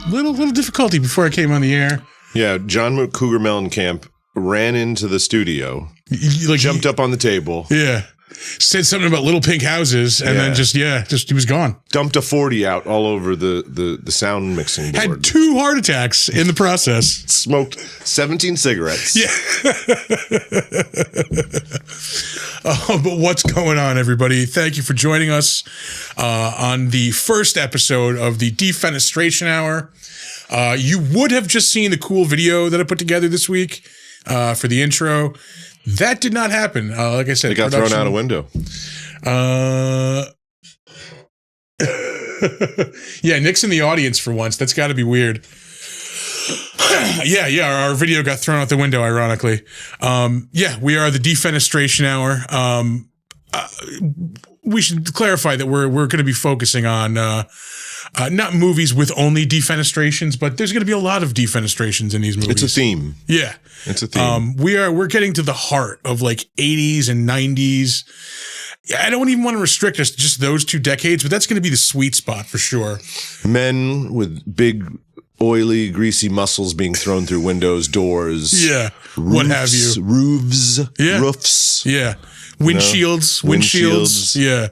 little difficulty before I came on the air. Yeah, John Cougar Mellencamp ran into the studio, jumped up on the table. Yeah. Said something about little pink houses, and then just he was gone. Dumped a 40 out all over the sound mixing board. Had 2 heart attacks in the process. Smoked 17 cigarettes. Yeah. But what's going on, everybody? Thank you for joining us on the first episode of the Defenestration Hour. You would have just seen the cool video that I put together this week for the intro. That did not happen. Like I said, it got thrown out a window. Yeah, Nick's in the audience for once. That's got to be weird. Yeah. Our video got thrown out the window, ironically. We are the Defenestration Hour. We should clarify that we're going to be focusing on not movies with only defenestrations, but there's going to be a lot of defenestrations in these movies. It's a theme. Yeah. It's a theme. We're getting to the heart of like 80s and 90s. I don't even want to restrict us to just those 2 decades, but that's going to be the sweet spot for sure. Men with big, oily, greasy muscles being thrown through windows, doors. Yeah. Roofs, what have you. Roofs. Yeah. Roofs. Yeah. Windshields. Yeah.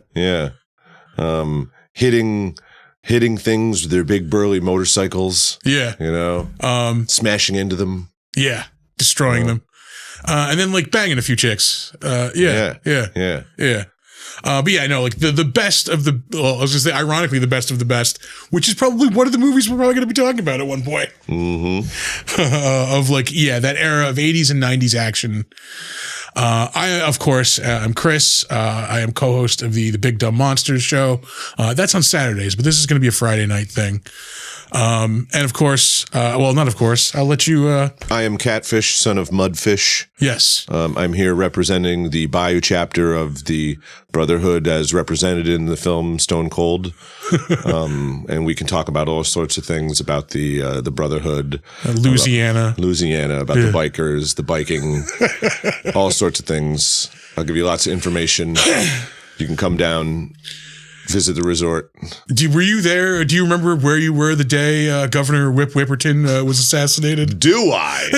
Hitting things with their big burly motorcycles. Yeah. Smashing into them. Yeah. Destroying them. And then like banging a few chicks. But yeah, no, like the best of the, I was going to say ironically the best of the best, which is probably one of the movies we're probably going to be talking about at one point. Mm-hmm. Of like, that era of 80s and 90s action. I'm Chris. I am co-host of the Big Dumb Monsters show. That's on Saturdays, but this is going to be a Friday night thing. And of course, not of course, I'll let you, I am Catfish, son of Mudfish. Yes. I'm here representing the Bayou chapter of the Brotherhood as represented in the film Stone Cold. And we can talk about all sorts of things about the Brotherhood. Louisiana, about the bikers, the biking, all sorts of things. I'll give you lots of information. You can come down, visit the resort. Were you there? Do you remember where you were the day Governor Whipperton was assassinated? Do I?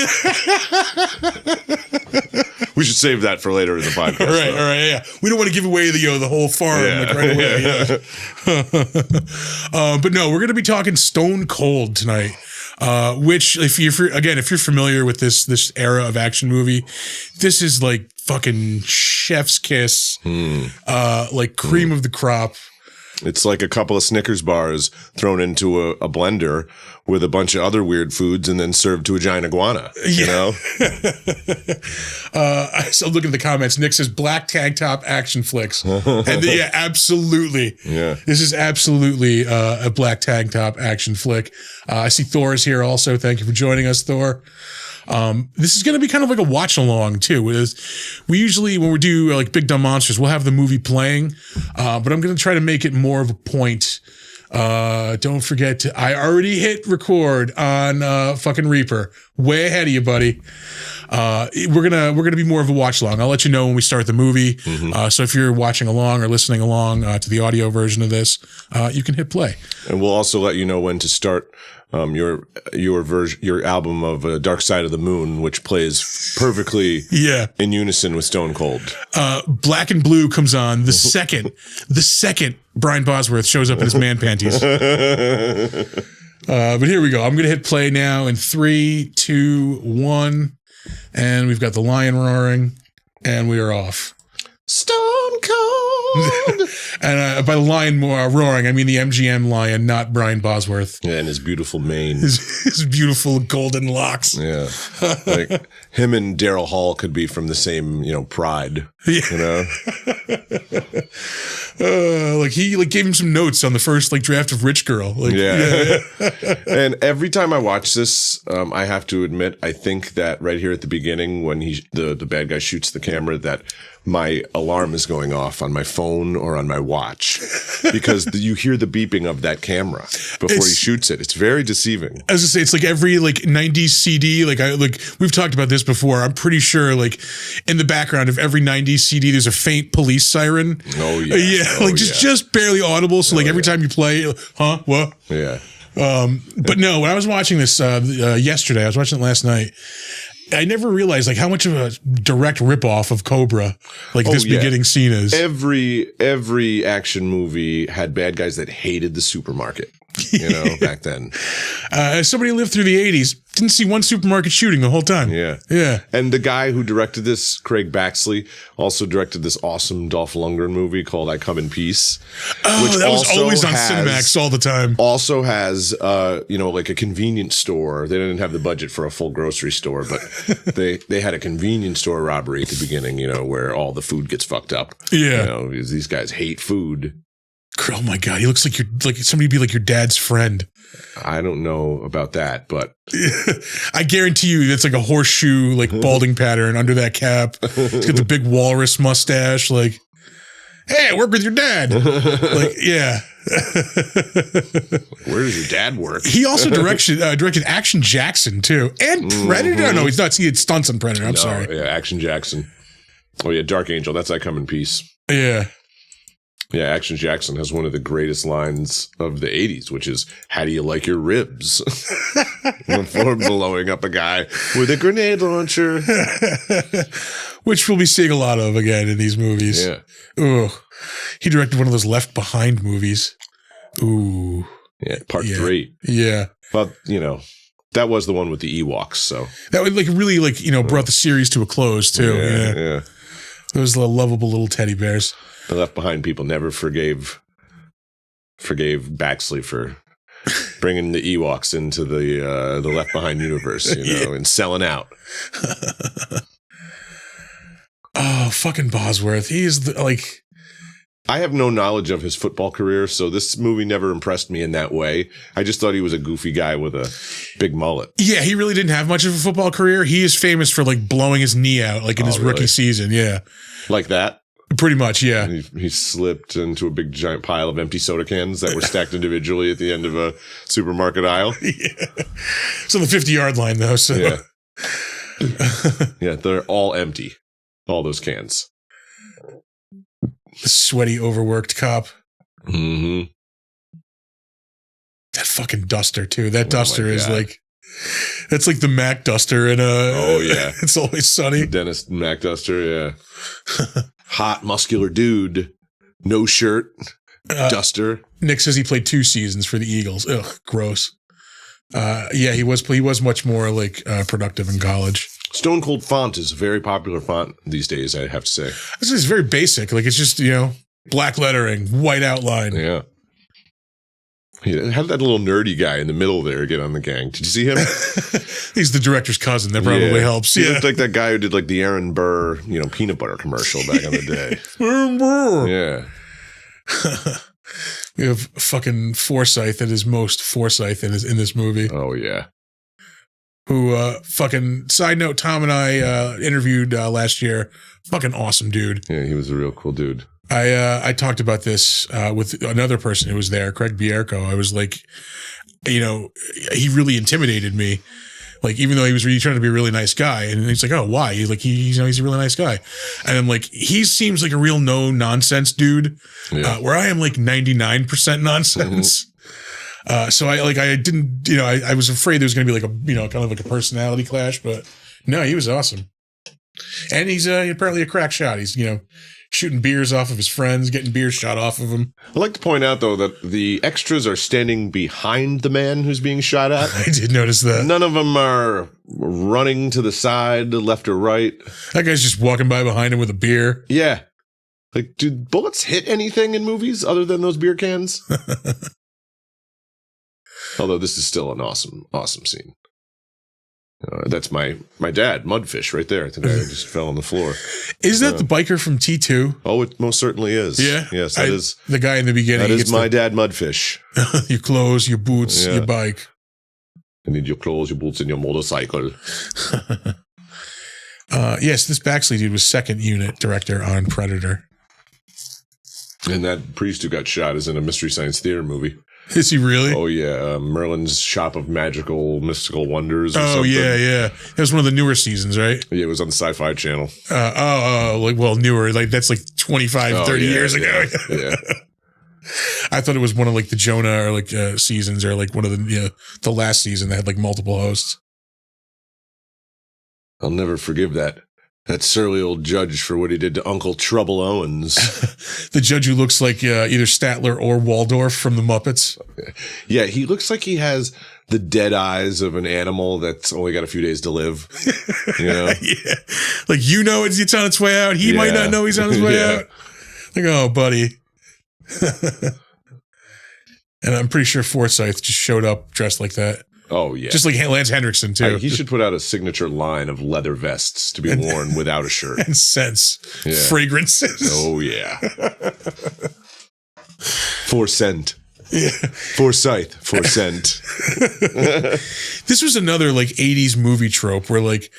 We should save that for later in the podcast. All right, yeah. We don't want to give away the whole farm right away. But no, we're going to be talking Stone Cold tonight. Which, if you're familiar with this era of action movie, this is like fucking chef's kiss, like cream of the crop. It's like a couple of Snickers bars thrown into a blender with a bunch of other weird foods and then served to a giant iguana, you know? So looking at the comments, Nick says black tank top action flicks. And absolutely. Yeah. This is absolutely a black tank top action flick. I see Thor's here also. Thank you for joining us, Thor. This is going to be kind of like a watch along too. We usually, when we do like Big Dumb Monsters, we'll have the movie playing. But I'm going to try to make it more of a point. Don't forget I already hit record on, fucking Reaper. Way ahead of you, buddy. We're going to be more of a watch along. I'll let you know when we start the movie. Mm-hmm. So if you're watching along or listening along, to the audio version of this, you can hit play. And we'll also let you know when to start your album of Dark Side of the Moon, which plays perfectly in unison with Stone Cold. Black and Blue comes on the second Brian Bosworth shows up in his man panties. But here we go. I'm going to hit play now in 3, 2, 1. And we've got the lion roaring and we are off. Stone Cold. And by the lion roaring, I mean the MGM lion, not Brian Bosworth. Yeah, and his beautiful mane. His beautiful golden locks. Yeah. Like him and Daryl Hall could be from the same, Pride. Yeah. Like he gave him some notes on the first draft of Rich Girl. And every time I watch this, I have to admit, I think that right here at the beginning when the bad guy shoots the camera, that my alarm is going off on my phone or on my watch because you hear the beeping of that camera before he shoots it. It's very deceiving. As I say, it's like every 90s CD. We've talked about this before. I'm pretty sure in the background of every 90s CD, there's a faint police siren. Oh yeah. Just barely audible. So every time you play, huh? What? Yeah. But no, when I was watching this yesterday, I was watching it last night. I never realized like how much of a direct ripoff of Cobra, like this beginning scene is. Every action movie had bad guys that hated the supermarket. Back then. As somebody who lived through the 80s, didn't see one supermarket shooting the whole time. Yeah. And the guy who directed this, Craig Baxley, also directed this awesome Dolph Lundgren movie called I Come in Peace. Oh, that was always on Cinemax all the time. Also has, like a convenience store. They didn't have the budget for a full grocery store, but they had a convenience store robbery at the beginning, where all the food gets fucked up. Yeah. Because these guys hate food. Oh my God, he looks like somebody be like your dad's friend. I don't know about that, but I guarantee you it's like a horseshoe, like balding pattern under that cap. He's got the big walrus mustache. Like, hey, I work with your dad. Like, yeah. Where does your dad work? He also directed Action Jackson too, and Predator. Mm-hmm. No, he's not. He had stunts on Predator. I'm sorry. Yeah, Action Jackson. Oh yeah, Dark Angel. That's I Come in Peace. Yeah. Yeah, Action Jackson has one of the greatest lines of the 80s, which is, how do you like your ribs? Before blowing up a guy with a grenade launcher. Which we'll be seeing a lot of again in these movies. Yeah. Ooh. He directed one of those Left Behind movies. Ooh. Yeah, part 3. Yeah. But, that was the one with the Ewoks, so. That would really brought the series to a close, too. Yeah. Those lovable little teddy bears. The Left Behind people never forgave Baxley for bringing the Ewoks into the Left Behind universe, and selling out. Oh, fucking Bosworth. He is I have no knowledge of his football career, so this movie never impressed me in that way. I just thought he was a goofy guy with a big mullet. Yeah, he really didn't have much of a football career. He is famous for blowing his knee out in his rookie season. Yeah. Like that? Pretty much, yeah. He slipped into a big giant pile of empty soda cans that were stacked individually at the end of a supermarket aisle. Yeah. It's on the 50-yard line, though. So. Yeah. Yeah, they're all empty. All those cans. The sweaty, overworked cop. Mm-hmm. That fucking duster, too. That duster is that's like the Mac duster in Oh, yeah. It's Always Sunny. The Dennis Mac duster, yeah. Hot, muscular dude. No shirt. Duster. Nick says he played 2 seasons for the Eagles. Ugh, gross. Yeah, he was much more productive in college. Stone Cold font is a very popular font these days, I have to say. This is very basic. It's just, black lettering, white outline. Yeah. How did that little nerdy guy in the middle there get on the gang? Did you see him? He's the director's cousin. That probably helps. He looked like that guy who did the Aaron Burr, peanut butter commercial back in the day. Aaron Burr. Yeah. We have fucking Forsyth at his most Forsyth in this movie. Oh, yeah. Who, fucking, side note, Tom and I interviewed last year. Fucking awesome dude. Yeah, he was a real cool dude. I talked about this with another person who was there, Craig Bierko. I was like, he really intimidated me. Even though he was really trying to be a really nice guy. And he's like, oh, why? He's he's a really nice guy. And I'm like, he seems like a real no nonsense dude, where I am 99% nonsense. So I didn't, I was afraid there was going to be kind of a personality clash, but no, he was awesome. And he's apparently a crack shot. He's, shooting beers off of his friends, getting beers shot off of him. I'd like to point out, though, that the extras are standing behind the man who's being shot at. I did notice that. None of them are running to the side, left or right. That guy's just walking by behind him with a beer. Yeah. Do bullets hit anything in movies other than those beer cans? Although this is still an awesome, awesome scene. That's my dad, Mudfish, right there. I think I just fell on the floor. Is that the biker from T2? Oh, it most certainly is. Yeah? Yes, that is. The guy in the beginning. That is my dad, Mudfish. Your clothes, your boots, your bike. I need your clothes, your boots, and your motorcycle. Yes, this Baxley dude was second unit director on Predator. And that priest who got shot is in a Mystery Science Theater movie. Is he really? Oh, yeah. Merlin's Shop of Mystical Wonders or something. Yeah. That was one of the newer seasons, right? Yeah, it was on the Sci-Fi Channel. Newer. That's 25, 30 years ago. Yeah. I thought it was one of like the Jonah or like seasons or like one of the last season that had like multiple hosts. I'll never forgive that surly old judge for what he did to Uncle Trouble Owens. The judge who looks like either Statler or Waldorf from the Muppets. Yeah, he looks like he has the dead eyes of an animal that's only got a few days to live. You know? Yeah. Like, it's on its way out. He might not know he's on his way out. Like, oh, buddy. And I'm pretty sure Forsyth just showed up dressed like that. Oh, yeah. Just like Lance Henriksen, too. He should put out a signature line of leather vests to be worn without a shirt. And scents. Yeah. Fragrances. Oh, yeah. For scent. Yeah. Forsyth. For scent. This was another, like, 80s movie trope where, like,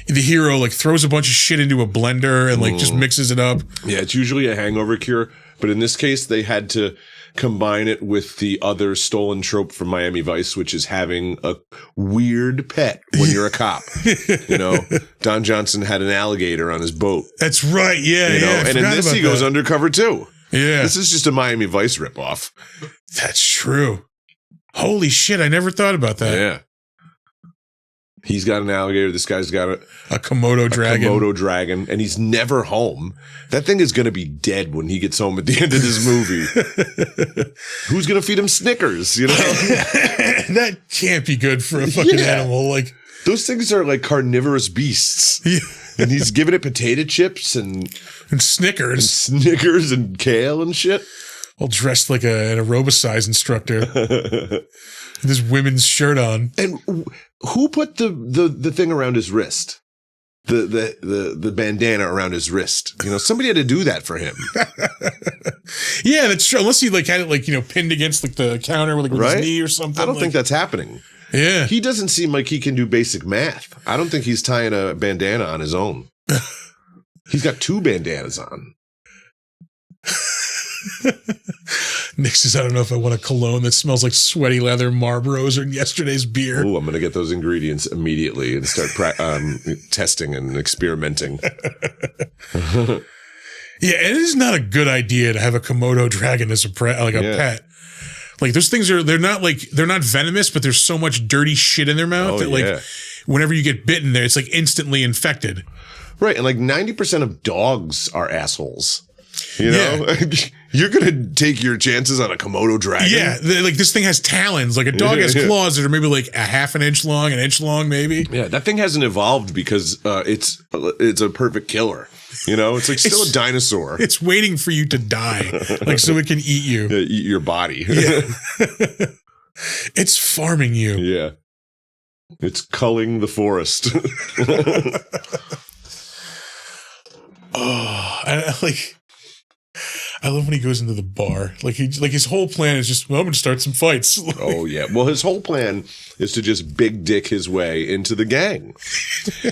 the hero, like, throws a bunch of shit into a blender and, like, just mixes it up. Yeah, it's usually a hangover cure. But in this case, they had to combine it with the other stolen trope from Miami Vice, which is having a weird pet when you're a cop. You know, Don Johnson had an alligator on his boat. That's right. Yeah, you know? And in this, he goes undercover too. Yeah. This is just a Miami Vice ripoff. That's true. Holy shit. I never thought about that. Yeah. He's got an alligator. This guy's got a Komodo dragon. And he's never home. That thing is going to be dead when he gets home at the end of this movie. Who's going to feed him Snickers, you know? That can't be good for a fucking animal. Like, those things are like carnivorous beasts. Yeah. And he's giving it potato chips and Snickers. And Snickers and kale and shit. All dressed like an aerobicise instructor. With his women's shirt on. And who put the thing around his wrist? The bandana around his wrist. You know, somebody had to do that for him. Yeah, that's true. Unless he like had it like, pinned against like the counter with, like, with his knee or something. I don't think that's happening. Yeah. He doesn't seem like he can do basic math. I don't think he's tying a bandana on his own. He's got two bandanas on. Nick says, I don't know if I want a cologne that smells like sweaty leather, Marlboros, or yesterday's beer. Oh, I'm going to get those ingredients immediately and start testing and experimenting. Yeah, and it is not a good idea to have a Komodo dragon as a pet. Like, those things they're not venomous, but there's so much dirty shit in their mouth that whenever you get bitten there, it's like instantly infected. Right. And like 90% of dogs are assholes. You know, you're going to take your chances on a Komodo dragon. Yeah. Like, this thing has talons. Like, a dog has claws that are maybe like a half an inch long, maybe. Yeah. That thing hasn't evolved because it's a perfect killer. You know, it's like still a dinosaur. It's waiting for you to die, like, so it can eat you. Yeah, eat your body. Yeah. It's farming you. Yeah. It's culling the forest. Oh, and I love when he goes into the bar. Like, his whole plan is just, well, I'm going to start some fights. Oh, yeah. Well, his whole plan is to just big dick his way into the gang.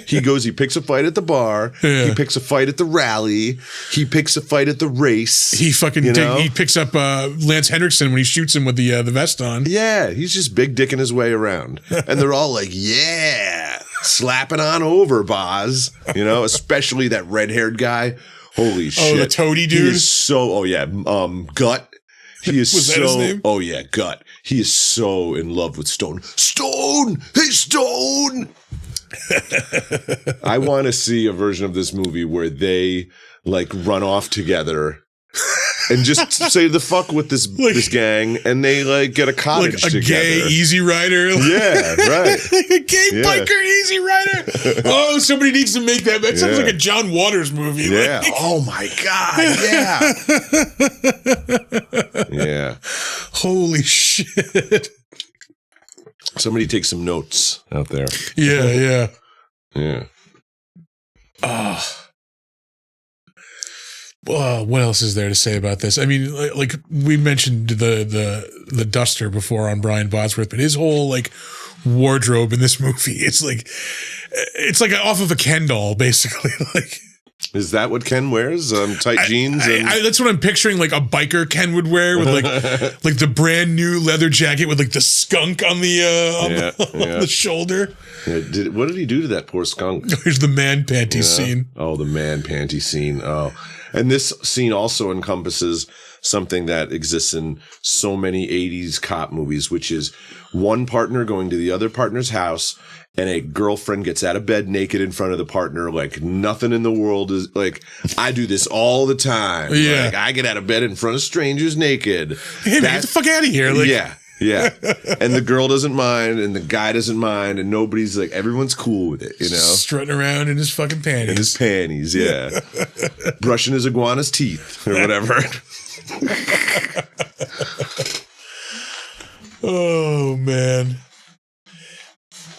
He picks a fight at the bar. Yeah. He picks a fight at the rally. He picks a fight at the race. He he picks up Lance Henriksen when he shoots him with the vest on. Yeah. He's just big dicking his way around. And they're all like, yeah, slapping on over, Boz. You know, especially that red-haired guy. Holy shit. Oh, the toady dude? He is so, Gut. He is Was that his name? Oh, yeah, Gut. He is so in love with Stone. Stone! Hey, Stone! I want to see a version of this movie where they, like, run off together and just say the fuck with this gang, and they, like, get a cottage like a together. Gay Easy Rider. Yeah, right. A gay biker Easy Rider. Oh, somebody needs to make that. That sounds like a John Waters movie. Yeah. Like. Oh my God. Yeah. Yeah. Holy shit. Somebody take some notes out there. Yeah. Yeah. What else is there to say about this? I mean, like we mentioned the duster before on Brian Bosworth, but his whole like wardrobe in this movie, it's like off of a Ken doll, basically. Like, is that what Ken wears? Tight jeans? That's what I'm picturing, like a biker Ken would wear with like the brand new leather jacket with like the skunk on the shoulder. Yeah, what did he do to that poor skunk? There's the man panty scene. Oh, the man panty scene. Oh. And this scene also encompasses something that exists in so many 80s cop movies, which is one partner going to the other partner's house and a girlfriend gets out of bed naked in front of the partner. Like nothing in the world is like, I do this all the time. Yeah. Like I get out of bed in front of strangers naked. Hey, man, get the fuck out of here. Like, yeah. Yeah. And the girl doesn't mind and the guy doesn't mind and nobody's like, everyone's cool with it, you know? Strutting around in his fucking panties. In his panties, yeah. Brushing his iguana's teeth or whatever. Oh, man.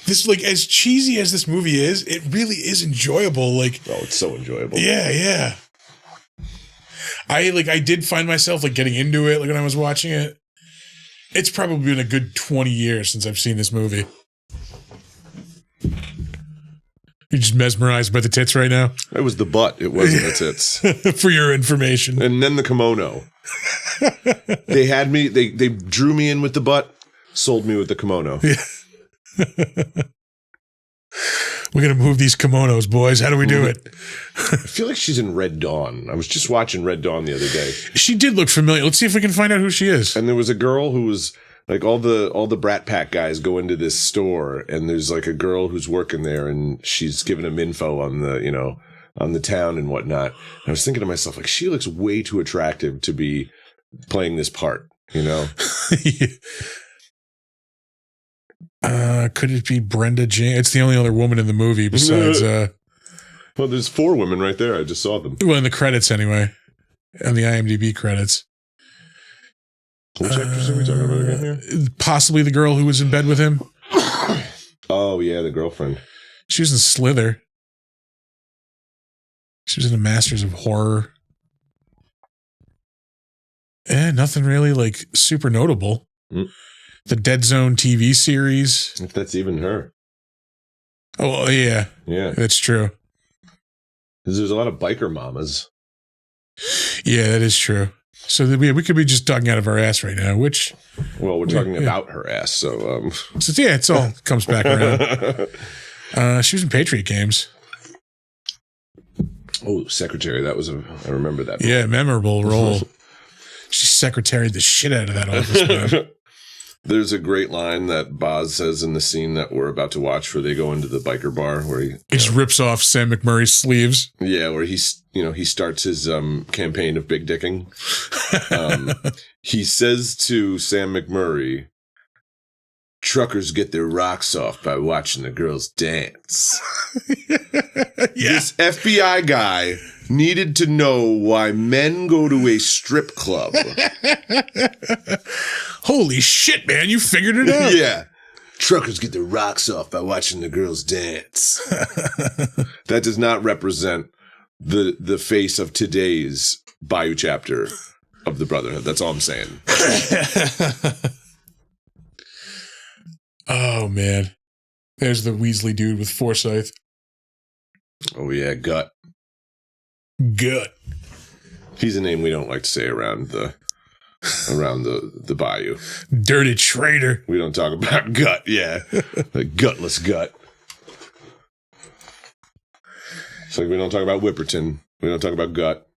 This, like, as cheesy as this movie is, it really is enjoyable. Like, oh, it's so enjoyable. Yeah, yeah. I did find myself, like, getting into it, like, when I was watching it. It's probably been a good 20 years since I've seen this movie. You're just mesmerized by the tits right now? It was the butt. It wasn't the tits. For your information. And then the kimono. They had me, they drew me in with the butt, sold me with the kimono. Yeah. We're going to move these kimonos, boys. How do we do it? I feel like she's in Red Dawn. I was just watching Red Dawn the other day. She did look familiar. Let's see if we can find out who she is. And there was a girl who was like all the Brat Pack guys go into this store and there's like a girl who's working there and she's giving them info on the, you know, on the town and whatnot. And I was thinking to myself, like, she looks way too attractive to be playing this part, you know? Could it be Brenda James? It's the only other woman in the movie besides. Well, there's 4 women right there. I just saw them. Well, in the credits anyway, in the IMDb credits. Which actress are we talking about again here? Possibly the girl who was in bed with him. Oh yeah, the girlfriend. She was in Slither. She was in the Masters of Horror. Nothing really like super notable. Mm. The Dead Zone TV series. If that's even her. Oh, yeah. Yeah. That's true. Because there's a lot of biker mamas. Yeah, that is true. So we could be just talking out of our ass right now, which... Well, we're talking about her ass, so... So, yeah, it's all comes back around. She was in Patriot Games. Oh, secretary. That was I remember that. Yeah, memorable role. She secretaried the shit out of that office, man. There's a great line that Boz says in the scene that we're about to watch where they go into the biker bar where he just rips off Sam McMurray's sleeves. Yeah, where he starts his campaign of big dicking. He says to Sam McMurray, "Truckers get their rocks off by watching the girls dance." Yeah. This FBI guy needed to know why men go to a strip club. Holy shit, man, you figured it out. Yeah. Truckers get their rocks off by watching the girls dance. That does not represent the face of today's Bayou chapter of the Brotherhood. That's all I'm saying. Oh, man. There's the Weasley dude with Forsyth. Oh, yeah, Gut. Gut. He's a name we don't like to say around the bayou. Dirty traitor. We don't talk about Gut, yeah. The gutless Gut. It's like we don't talk about Whipperton. We don't talk about Gut.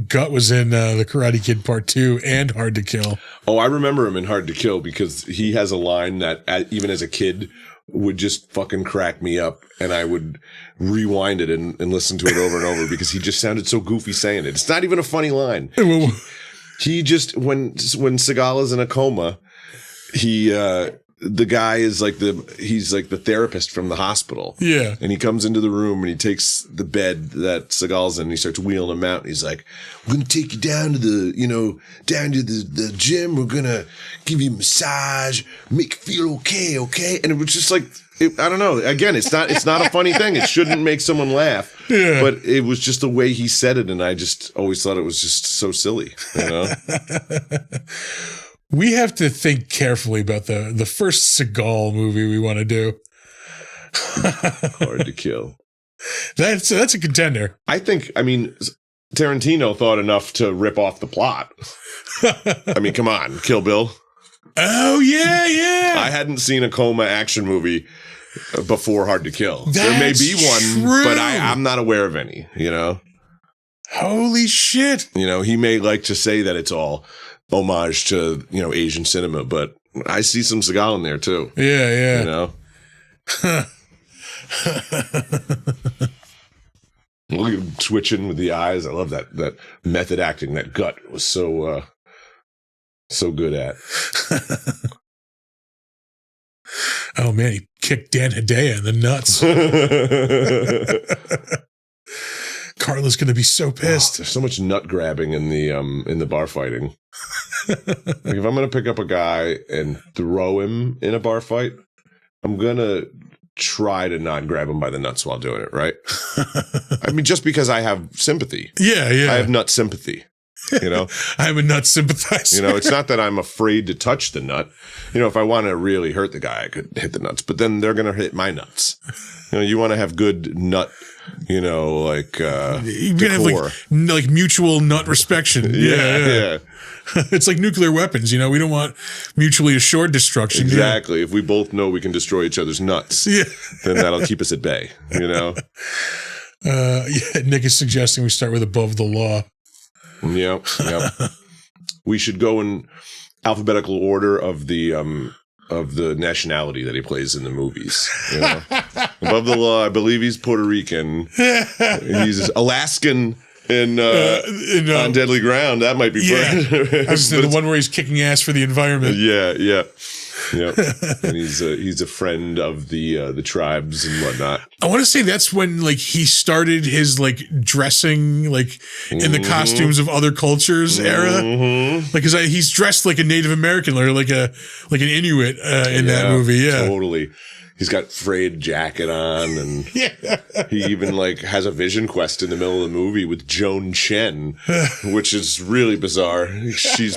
Gut was in The Karate Kid Part 2 and Hard to Kill. Oh, I remember him in Hard to Kill because he has a line that even as a kid would just fucking crack me up, and I would rewind it and listen to it over and over because he just sounded so goofy saying it. It's not even a funny line. He just, when Seagal is in a coma, the guy is he's like the therapist from the hospital. Yeah. And he comes into the room and he takes the bed that Seagal's in and he starts wheeling him out. And he's like, "We're going to take you down to the gym. We're going to give you a massage, make you feel okay. Okay." And it was just like, I don't know. Again, it's not a funny thing. It shouldn't make someone laugh. Yeah. But it was just the way he said it. And I just always thought it was just so silly, you know? We have to think carefully about the first Seagal movie we want to do. Hard to Kill. That's a contender. I mean, Tarantino thought enough to rip off the plot. I mean, come on, Kill Bill. Oh, yeah. I hadn't seen a coma action movie before Hard to Kill. There may be one, but I'm not aware of any, you know? Holy shit. You know, he may like to say that it's all homage to, you know, Asian cinema, but I see some Seagal in there too. Yeah. You know? Look at him twitching with the eyes. I love that method acting. That gut was so good at. Oh man, he kicked Dan Hedaya in the nuts. Carla's gonna be so pissed. There's so much nut grabbing in the bar fighting. Like if I'm gonna pick up a guy and throw him in a bar fight, I'm gonna try to not grab him by the nuts while doing it, right? I mean, just because I have sympathy. Yeah. I have nut sympathy. You know, I'm a nut sympathizer. You know, it's not that I'm afraid to touch the nut. You know, if I want to really hurt the guy, I could hit the nuts, but then they're going to hit my nuts. You know, you want to have good nut, you know, like, you can have like mutual nut respection. Yeah. It's like nuclear weapons. You know, we don't want mutually assured destruction. Exactly. If we both know we can destroy each other's nuts, then that'll keep us at bay, you know? Nick is suggesting we start with above the law. Yep. We should go in alphabetical order of the nationality that he plays in the movies. You know? Above the law, I believe he's Puerto Rican. He's Alaskan on Deadly Ground. That might be. I was the one where he's kicking ass for the environment. Yeah. And he's a friend of the tribes and whatnot. I want to say that's when like he started his like dressing like in the costumes of other cultures era. Like because he's dressed like a Native American or like an Inuit in that movie. Yeah, totally. He's got frayed jacket on, and he even like has a vision quest in the middle of the movie with Joan Chen, which is really bizarre. She's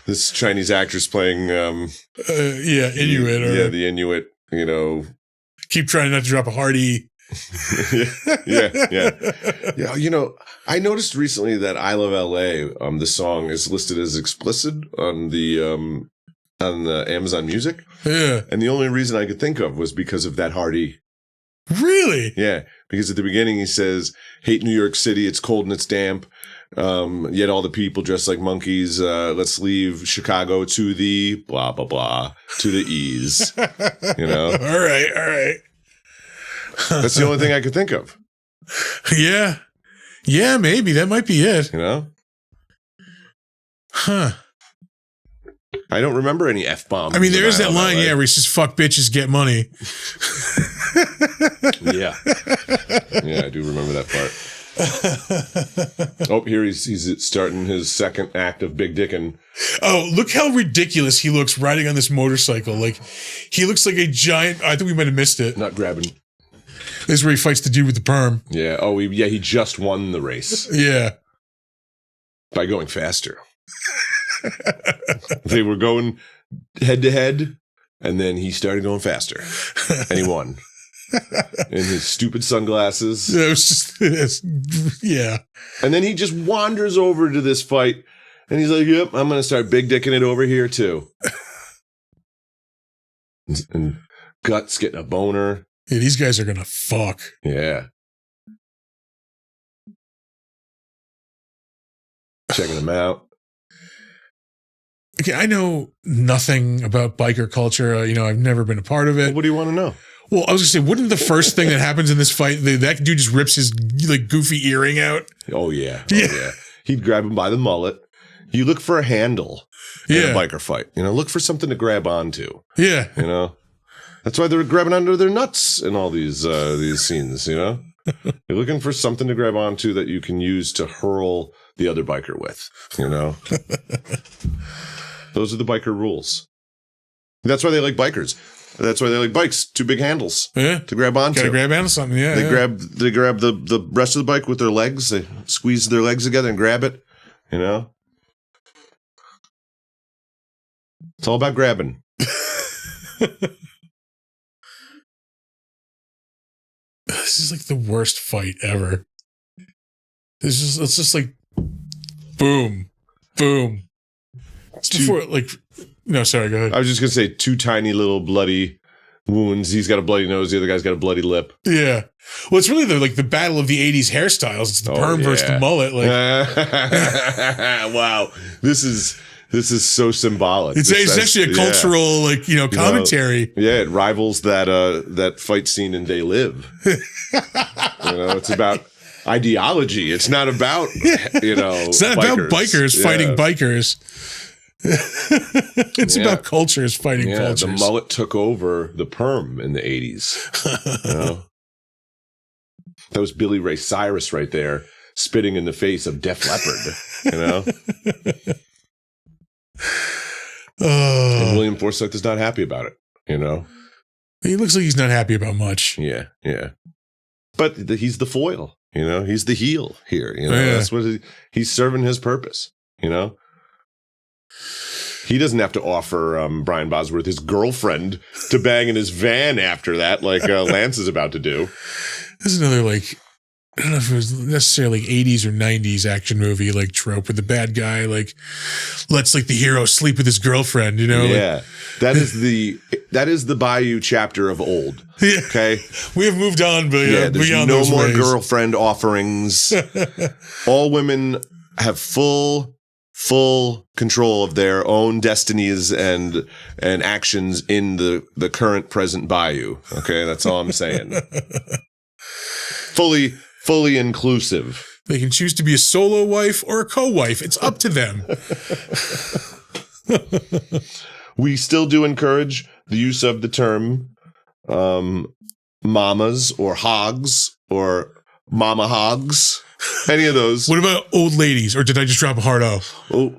this Chinese actress playing, Inuit. The Inuit. You know, keep trying not to drop a hard E. Yeah. You know, I noticed recently that "I Love L.A." The song is listed as explicit on the Amazon Music. Yeah. And the only reason I could think of was because of that Hardy. Really? Yeah. Because at the beginning he says, hate New York City, it's cold and it's damp. Yet all the people dress like monkeys. Let's leave Chicago to the blah, blah, blah, to the ease. You know? All right. That's the only thing I could think of. Yeah. Yeah, maybe. That might be it. You know? Huh. I don't remember any F-bombs. I mean, there is that line, where he says, fuck bitches, get money. Yeah, I do remember that part. Oh, here he's starting his second act of Big Dickin'. Oh, look how ridiculous he looks riding on this motorcycle. Like, he looks like a giant... I think we might have missed it. Not grabbing. This is where he fights the dude with the perm. Yeah. Oh, he just won the race. Yeah. By going faster. They were going head to head, and then he started going faster, and he won. In his stupid sunglasses. It was just, yeah. And then he just wanders over to this fight, and he's like, "Yep, I'm going to start big dicking it over here too." And Guts getting a boner. Yeah, these guys are gonna fuck. Yeah. Checking them out. Okay, I know nothing about biker culture. I've never been a part of it. Well, what do you want to know? Well, I was gonna say, wouldn't the first thing that happens in this fight, that dude just rips his like goofy earring out? Oh yeah. He'd grab him by the mullet. You look for a handle in a biker fight. Look for something to grab onto. Yeah. That's why they're grabbing onto their nuts in all these scenes. You're looking for something to grab onto that you can use to hurl the other biker with. Those are the biker rules. That's why they like bikers. That's why they like bikes. Two big handles to grab onto. Gotta grab onto something, yeah. They grab the rest of the bike with their legs. They squeeze their legs together and grab it. It's all about grabbing. This is like the worst fight ever. It's just like boom, boom. Before, no, sorry, go ahead. I was just gonna say two tiny little bloody wounds. He's got a bloody nose. The other guy's got a bloody lip. Yeah. Well, it's really the battle of the 80s hairstyles. It's the perm versus the mullet. Like, wow. This is so symbolic. It's actually a cultural, commentary. It rivals that fight scene in They Live. It's about ideology. It's not about, it's not about bikers fighting bikers. It's about cultures fighting cultures. The mullet took over the perm in the 80s. That was Billy Ray Cyrus right there, spitting in the face of Def Leppard. And William Forsythe is not happy about it. He looks like he's not happy about much. Yeah. But he's the foil. He's the heel here. That's what he's serving his purpose. He doesn't have to offer Brian Bosworth his girlfriend to bang in his van after that, like Lance is about to do. This is another, I don't know if it was necessarily 80s or 90s action movie, trope where the bad guy, lets, the hero sleep with his girlfriend, Yeah. That is the Bayou chapter of old. Yeah. Okay. We have moved on there's beyond no those more ways. Girlfriend offerings. All women have full control of their own destinies and actions in the current present Bayou. Okay, that's all I'm saying. Fully inclusive. They can choose to be a solo wife or a co-wife. It's up to them. We still do encourage the use of the term mamas or hogs or mama hogs. Any of those. What about old ladies? Or did I just drop a hard O? Oh.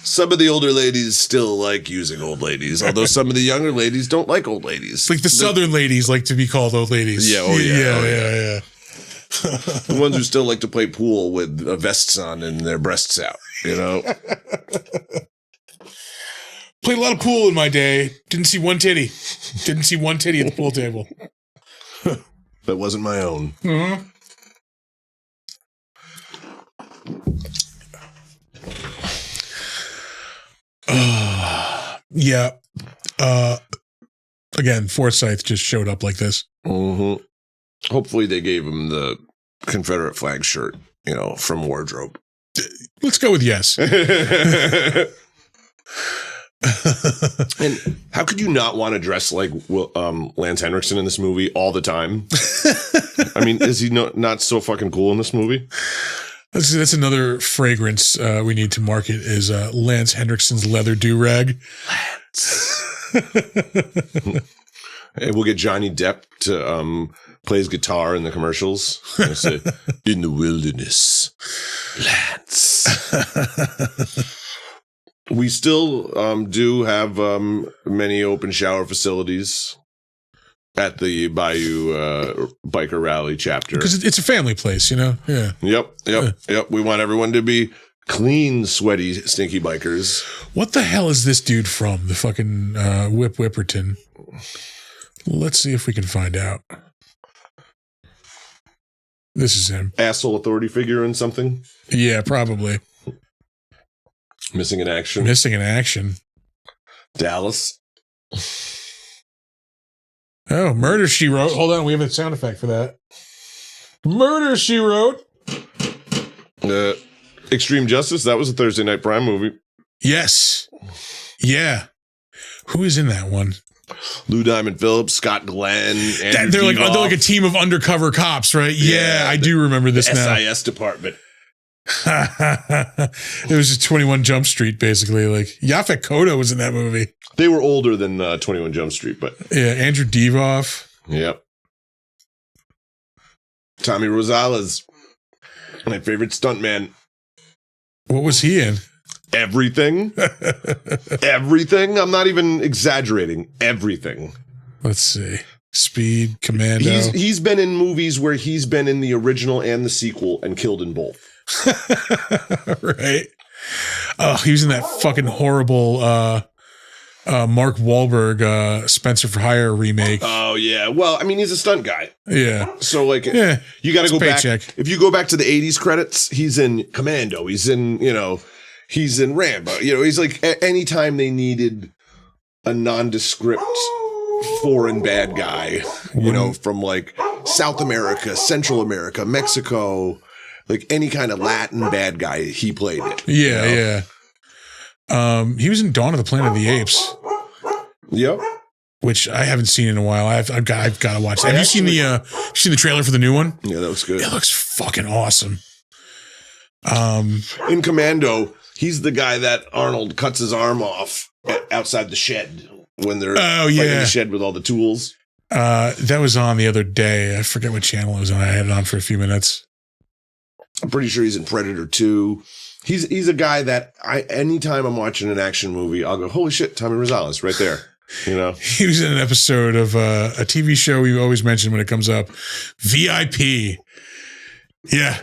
Some of the older ladies still like using old ladies, although some of the younger ladies don't like old ladies. The southern ladies like to be called old ladies. Yeah, yeah. The ones who still like to play pool with vests on and their breasts out, Played a lot of pool in my day. Didn't see one titty. Didn't see one titty at the pool table. That wasn't my own. Mm-hmm. Yeah. Again, Forsythe just showed up like this. Mm-hmm. Hopefully they gave him the Confederate flag shirt, from wardrobe. Let's go with yes. And how could you not want to dress like Lance Henriksen in this movie all the time? I mean, is he not so fucking cool in this movie? That's another fragrance we need to market is Lance Henriksen's leather do-rag. Lance. And we'll get Johnny Depp to play his guitar in the commercials. Say, in the wilderness, Lance. We still do have many open shower facilities at the Bayou Biker Rally chapter. Because it's a family place, Yeah. Yep. We want everyone to be clean, sweaty, stinky bikers. What the hell is this dude from? The fucking Whipperton. Let's see if we can find out. This is him. Asshole authority figure in something? Yeah, probably. Missing in action. Dallas. Oh, Murder, She Wrote. Hold on, we have a sound effect for that. Murder, She Wrote. Extreme Justice. That was a Thursday Night Prime movie. Yes. Yeah. Who is in that one? Lou Diamond Phillips, Scott Glenn. They're like a team of undercover cops, right? Yeah, I do remember this now. SIS department. It was just 21 Jump Street, basically. Yaphet Kotto was in that movie. They were older than 21 Jump Street, but yeah, Andrew Divoff. Yep. Tommy Rosales, my favorite stuntman. What was he in? Everything. Everything. I'm not even exaggerating. Everything. Let's see. Speed, Commando. He's been in movies where he's been in the original and the sequel and killed in both. Right. Oh, he was in that fucking horrible Mark Wahlberg Spencer for Hire remake. Oh, yeah. Well, I mean, he's a stunt guy. Yeah. So, you got to go back. Paycheck. If you go back to the 80s credits, he's in Commando. He's in, he's in Rambo. He's anytime they needed a nondescript foreign bad guy, you know, from like South America, Central America, Mexico, like any kind of Latin bad guy, he played it. Yeah, you know? yeah. He was in Dawn of the Planet of the Apes. Yep. Which I haven't seen in a while. I've got to watch that. Have you seen the trailer for the new one? Yeah, that looks good. It looks fucking awesome. In Commando, he's the guy that Arnold cuts his arm off outside the shed when they're fighting the shed with all the tools. That was on the other day. I forget what channel it was on. I had it on for a few minutes. I'm pretty sure he's in Predator 2. He's a guy that anytime I'm watching an action movie, I'll go, holy shit, Tommy Rosales, right there. You know, he was in an episode of a TV show we always mention when it comes up, VIP. Yeah.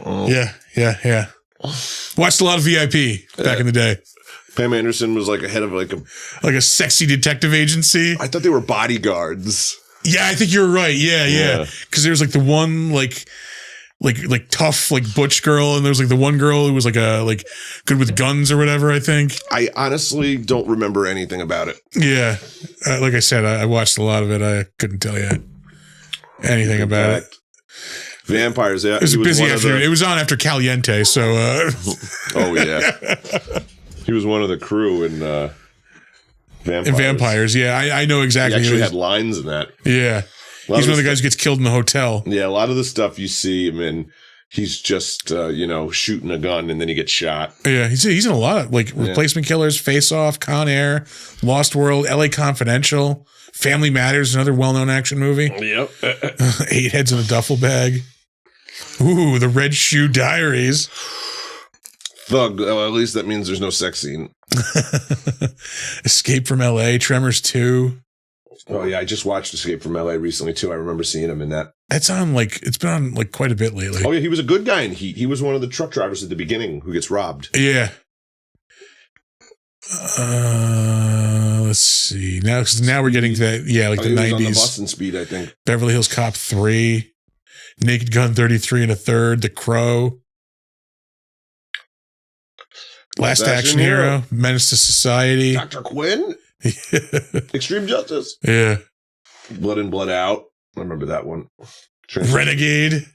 Watched a lot of VIP back in the day. Pam Anderson was like a head of like a sexy detective agency. I thought they were bodyguards. Yeah, I think you're right. Yeah. Because there's like the one like tough like butch girl, and there's like the one girl who was like good with guns or whatever. I think. I honestly don't remember anything about it. Yeah, like I said, I watched a lot of it. I couldn't tell you anything about it. Vampires. Yeah, it was a busy afternoon. It was on after Caliente, so. Oh yeah, he was one of the crew in Vampires. In Vampires, yeah, I know exactly. He actually had lines in that. Yeah. He's one of the guys who gets killed in the hotel. Yeah, a lot of the stuff you see him in, he's just, shooting a gun and then he gets shot. Yeah, he's in a lot of, Replacement Killers, Face Off, Con Air, Lost World, LA Confidential, Family Matters, another well-known action movie. Yep. 8 Heads in a Duffel Bag. Ooh, The Red Shoe Diaries. Thug. Well, at least that means there's no sex scene. Escape from LA, Tremors 2. Oh yeah, I just watched Escape from LA recently too. I remember seeing him in that. It's been on quite a bit lately. Oh yeah, he was a good guy in Heat. He was one of the truck drivers at the beginning who gets robbed. Yeah. Let's see. Now we're getting to that. Yeah, the 90s. On the Boston Speed, I think. Beverly Hills Cop 3, Naked Gun 33 1/3, The Crow, Last Action Hero, Menace to Society, Dr. Quinn. Extreme Justice. Yeah. Blood in, Blood Out. I remember that one. Renegade.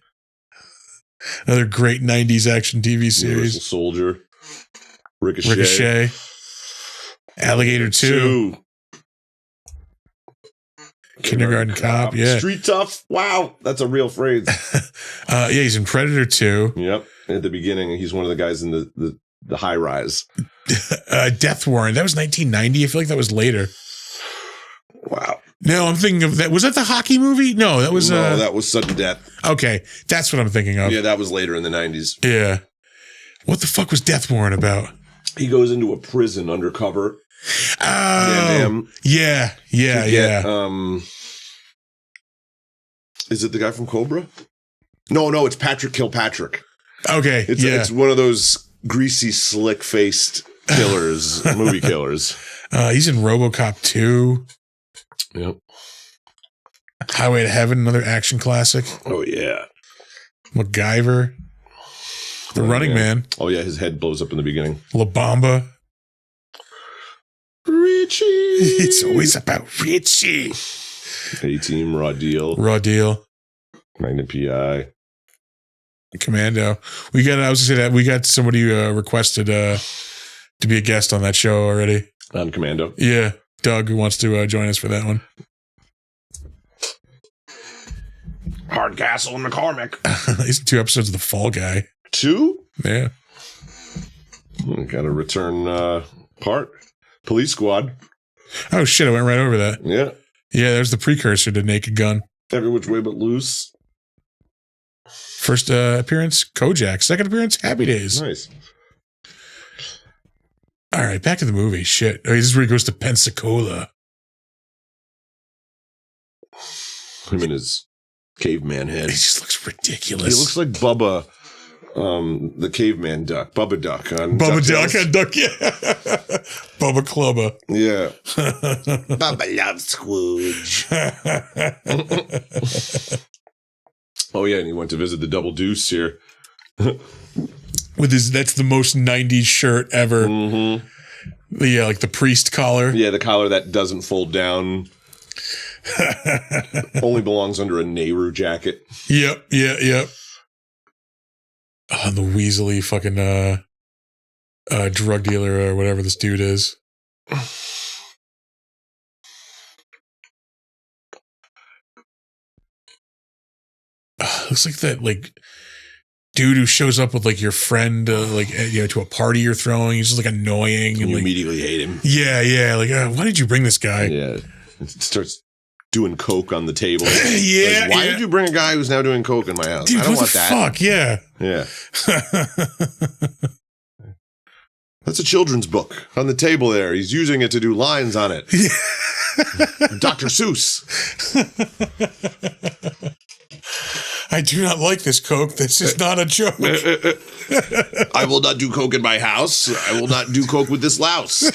Another great 90s action TV series. Universal Soldier. Ricochet. Alligator 2. Kindergarten Cop. Yeah. Street Tough. Wow. That's a real phrase. He's in Predator 2. Yep. At the beginning, he's one of the guys in the high rise. Death Warrant. That was 1990. I feel like that was later. Wow. No, I'm thinking of that. Was that the hockey movie? No, that was that was Sudden Death. Okay, that's what I'm thinking of. Yeah, that was later in the 90s. Yeah. What the fuck was Death Warrant about? He goes into a prison undercover. Oh, yeah. Is it the guy from Cobra? No, it's Patrick Kilpatrick. Okay, it's one of those greasy, slick-faced killers, movie killers. He's in RoboCop 2. Yep. Highway to Heaven, another action classic. Oh, yeah. MacGyver. The Running Man. Oh, yeah, his head blows up in the beginning. La Bamba. Richie. It's always about Richie. A-Team, Raw Deal. Magnum P.I. Commando. We got somebody requested to be a guest on that show already. On Commando? Yeah. Doug, who wants to join us for that one. Hardcastle and McCormick. These are 2 episodes of The Fall Guy. 2? Yeah. Got to return part. Police Squad. Oh, shit. I went right over that. Yeah. Yeah, there's the precursor to Naked Gun. Every Which Way But Loose. First appearance, Kojak. Second appearance, Happy Days. Nice. All right, back to the movie. Shit. Oh, this is where he goes to Pensacola. Him and his caveman head. He just looks ridiculous. He looks like Bubba, the caveman duck. Bubba Duck on Bubba Duck and Duck, yeah. Bubba Clubba. Yeah. Bubba loves Scrooge. Oh, yeah, and he went to visit the Double Deuce here. With that's the most 90s shirt ever. Mm-hmm. The priest collar. Yeah, the collar that doesn't fold down. Only belongs under a Nehru jacket. Yep. Oh, the weaselly fucking drug dealer or whatever this dude is. Looks like that dude who shows up with your friend to a party you're throwing. He's just annoying and you immediately hate him. Yeah. Why did you bring this guy? Yeah. It starts doing coke on the table. Yeah. Why did you bring a guy who's now doing coke in my house? Dude, I don't what want the that. Fuck, yeah. Yeah. That's a children's book on the table there. He's using it to do lines on it. Yeah. Dr. Seuss. I do not like this coke. This is not a joke. I will not do coke in my house. I will not do coke with this louse.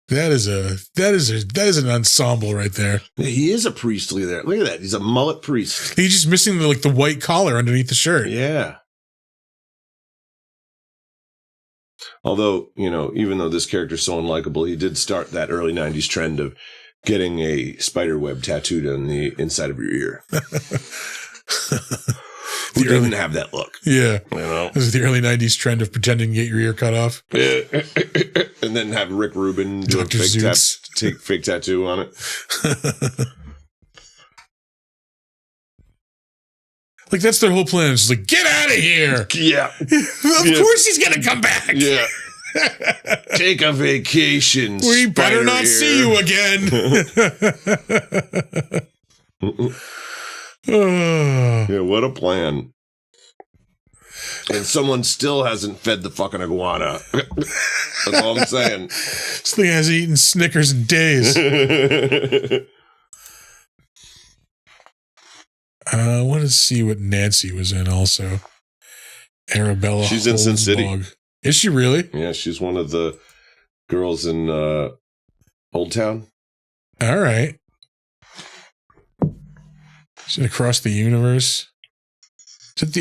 That is an ensemble right there. He is a priestly there. Look at that. He's a mullet priest. He's just missing the white collar underneath the shirt. Yeah. Although, even though this character's so unlikable, he did start that early 90s trend of getting a spider web tattooed on the inside of your ear. Who didn't have that look? Yeah. This is the early 90s trend of pretending to get your ear cut off. Yeah. And then have Rick Rubin do Dr. a fake tattoo on it. That's their whole plan. It's just get out of here. Yeah. Of course he's going to come back. Yeah. Take a vacation. We better not see you again. Yeah, what a plan. And someone still hasn't fed the fucking iguana. That's all I'm saying. This thing hasn't eaten Snickers in days. I want to see what Nancy was in also. Arabella. She's in Sin City. Is she really? Yeah, she's one of the girls in Old Town. All right. She's Across the Universe. Is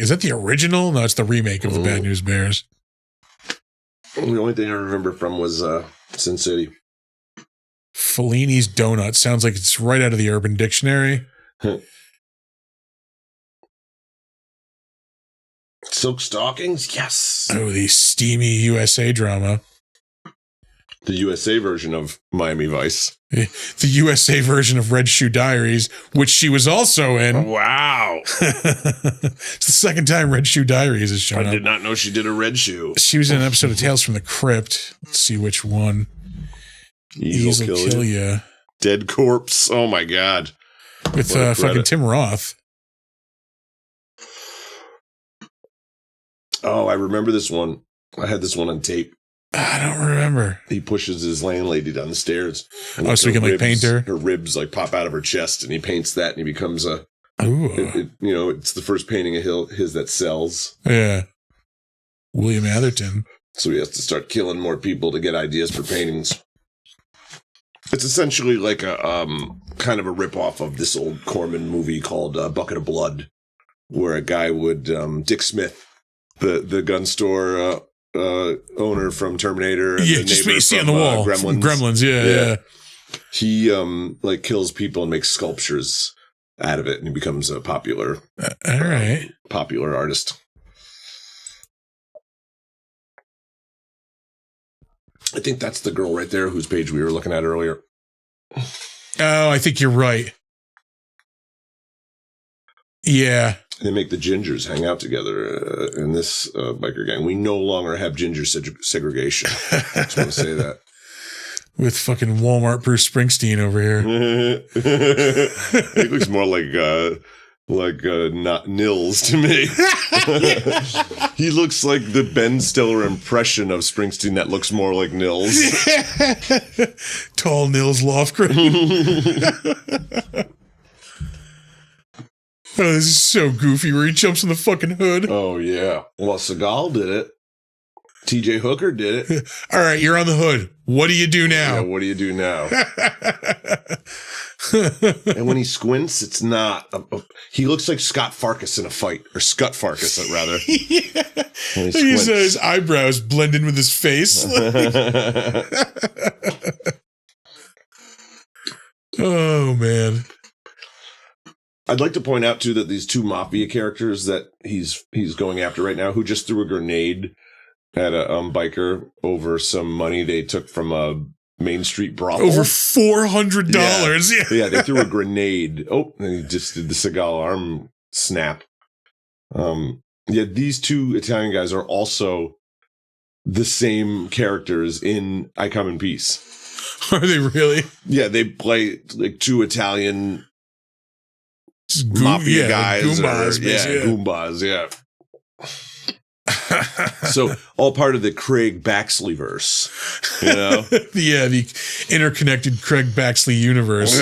that the original? No, it's the remake of the Bad News Bears. The only thing I remember from was Sin City. Fellini's Donut sounds like it's right out of the Urban Dictionary. Silk Stockings? Yes. Oh, the steamy USA drama. The USA version of Miami Vice. The USA version of Red Shoe Diaries, which she was also in. Wow. It's the second time Red Shoe Diaries has shown up. I did not know she did a red shoe. She was in an episode of Tales from the Crypt. Let's see which one. Ease will kill ya. Dead Corpse. Oh, my God. With fucking Tim Roth. Oh, I remember this one. I had this one on tape. I don't remember. He pushes his landlady down the stairs. So he can paint her? Her ribs pop out of her chest, and he paints that, and he becomes a... Ooh. It's the first painting of his that sells. Yeah. William Atherton. So he has to start killing more people to get ideas for paintings. It's essentially like a kind of a ripoff of this old Corman movie called Bucket of Blood, where a guy would... Dick Smith, the gun store... owner from Terminator. And just what you see on the wall. Gremlins, yeah. He kills people and makes sculptures out of it, and he becomes a popular, popular artist. I think that's the girl right there whose page we were looking at earlier. Oh, I think you're right. Yeah. They make the gingers hang out together in this biker gang. We no longer have ginger segregation. I just want to say that. With fucking Walmart Bruce Springsteen over here. He looks more like not Nils to me. He looks like the Ben Stiller impression of Springsteen that looks more like Nils. Tall Nils Lofgren. Oh, this is so goofy where he jumps in the fucking hood. Oh, yeah. Well, Seagal did it. TJ Hooker did it. All right, you're on the hood. What do you do now? Yeah, what do you do now? And when he squints, it's not. He looks like Scott Farkas in a fight, or Scott Farkas, rather. His eyebrows blend in with his face. Oh, man. I'd like to point out, too, that these two mafia characters that he's going after right now, who just threw a grenade at a biker over some money they took from a Main Street brothel. Over $400. Yeah, they threw a grenade. Oh, and he just did the Seagal arm snap. These two Italian guys are also the same characters in I Come in Peace. Are they really? Yeah, they play like two Italian mafia guys. Goombas, Goombas, yeah. So all part of the Craig Baxley verse, you know? The interconnected Craig Baxley universe.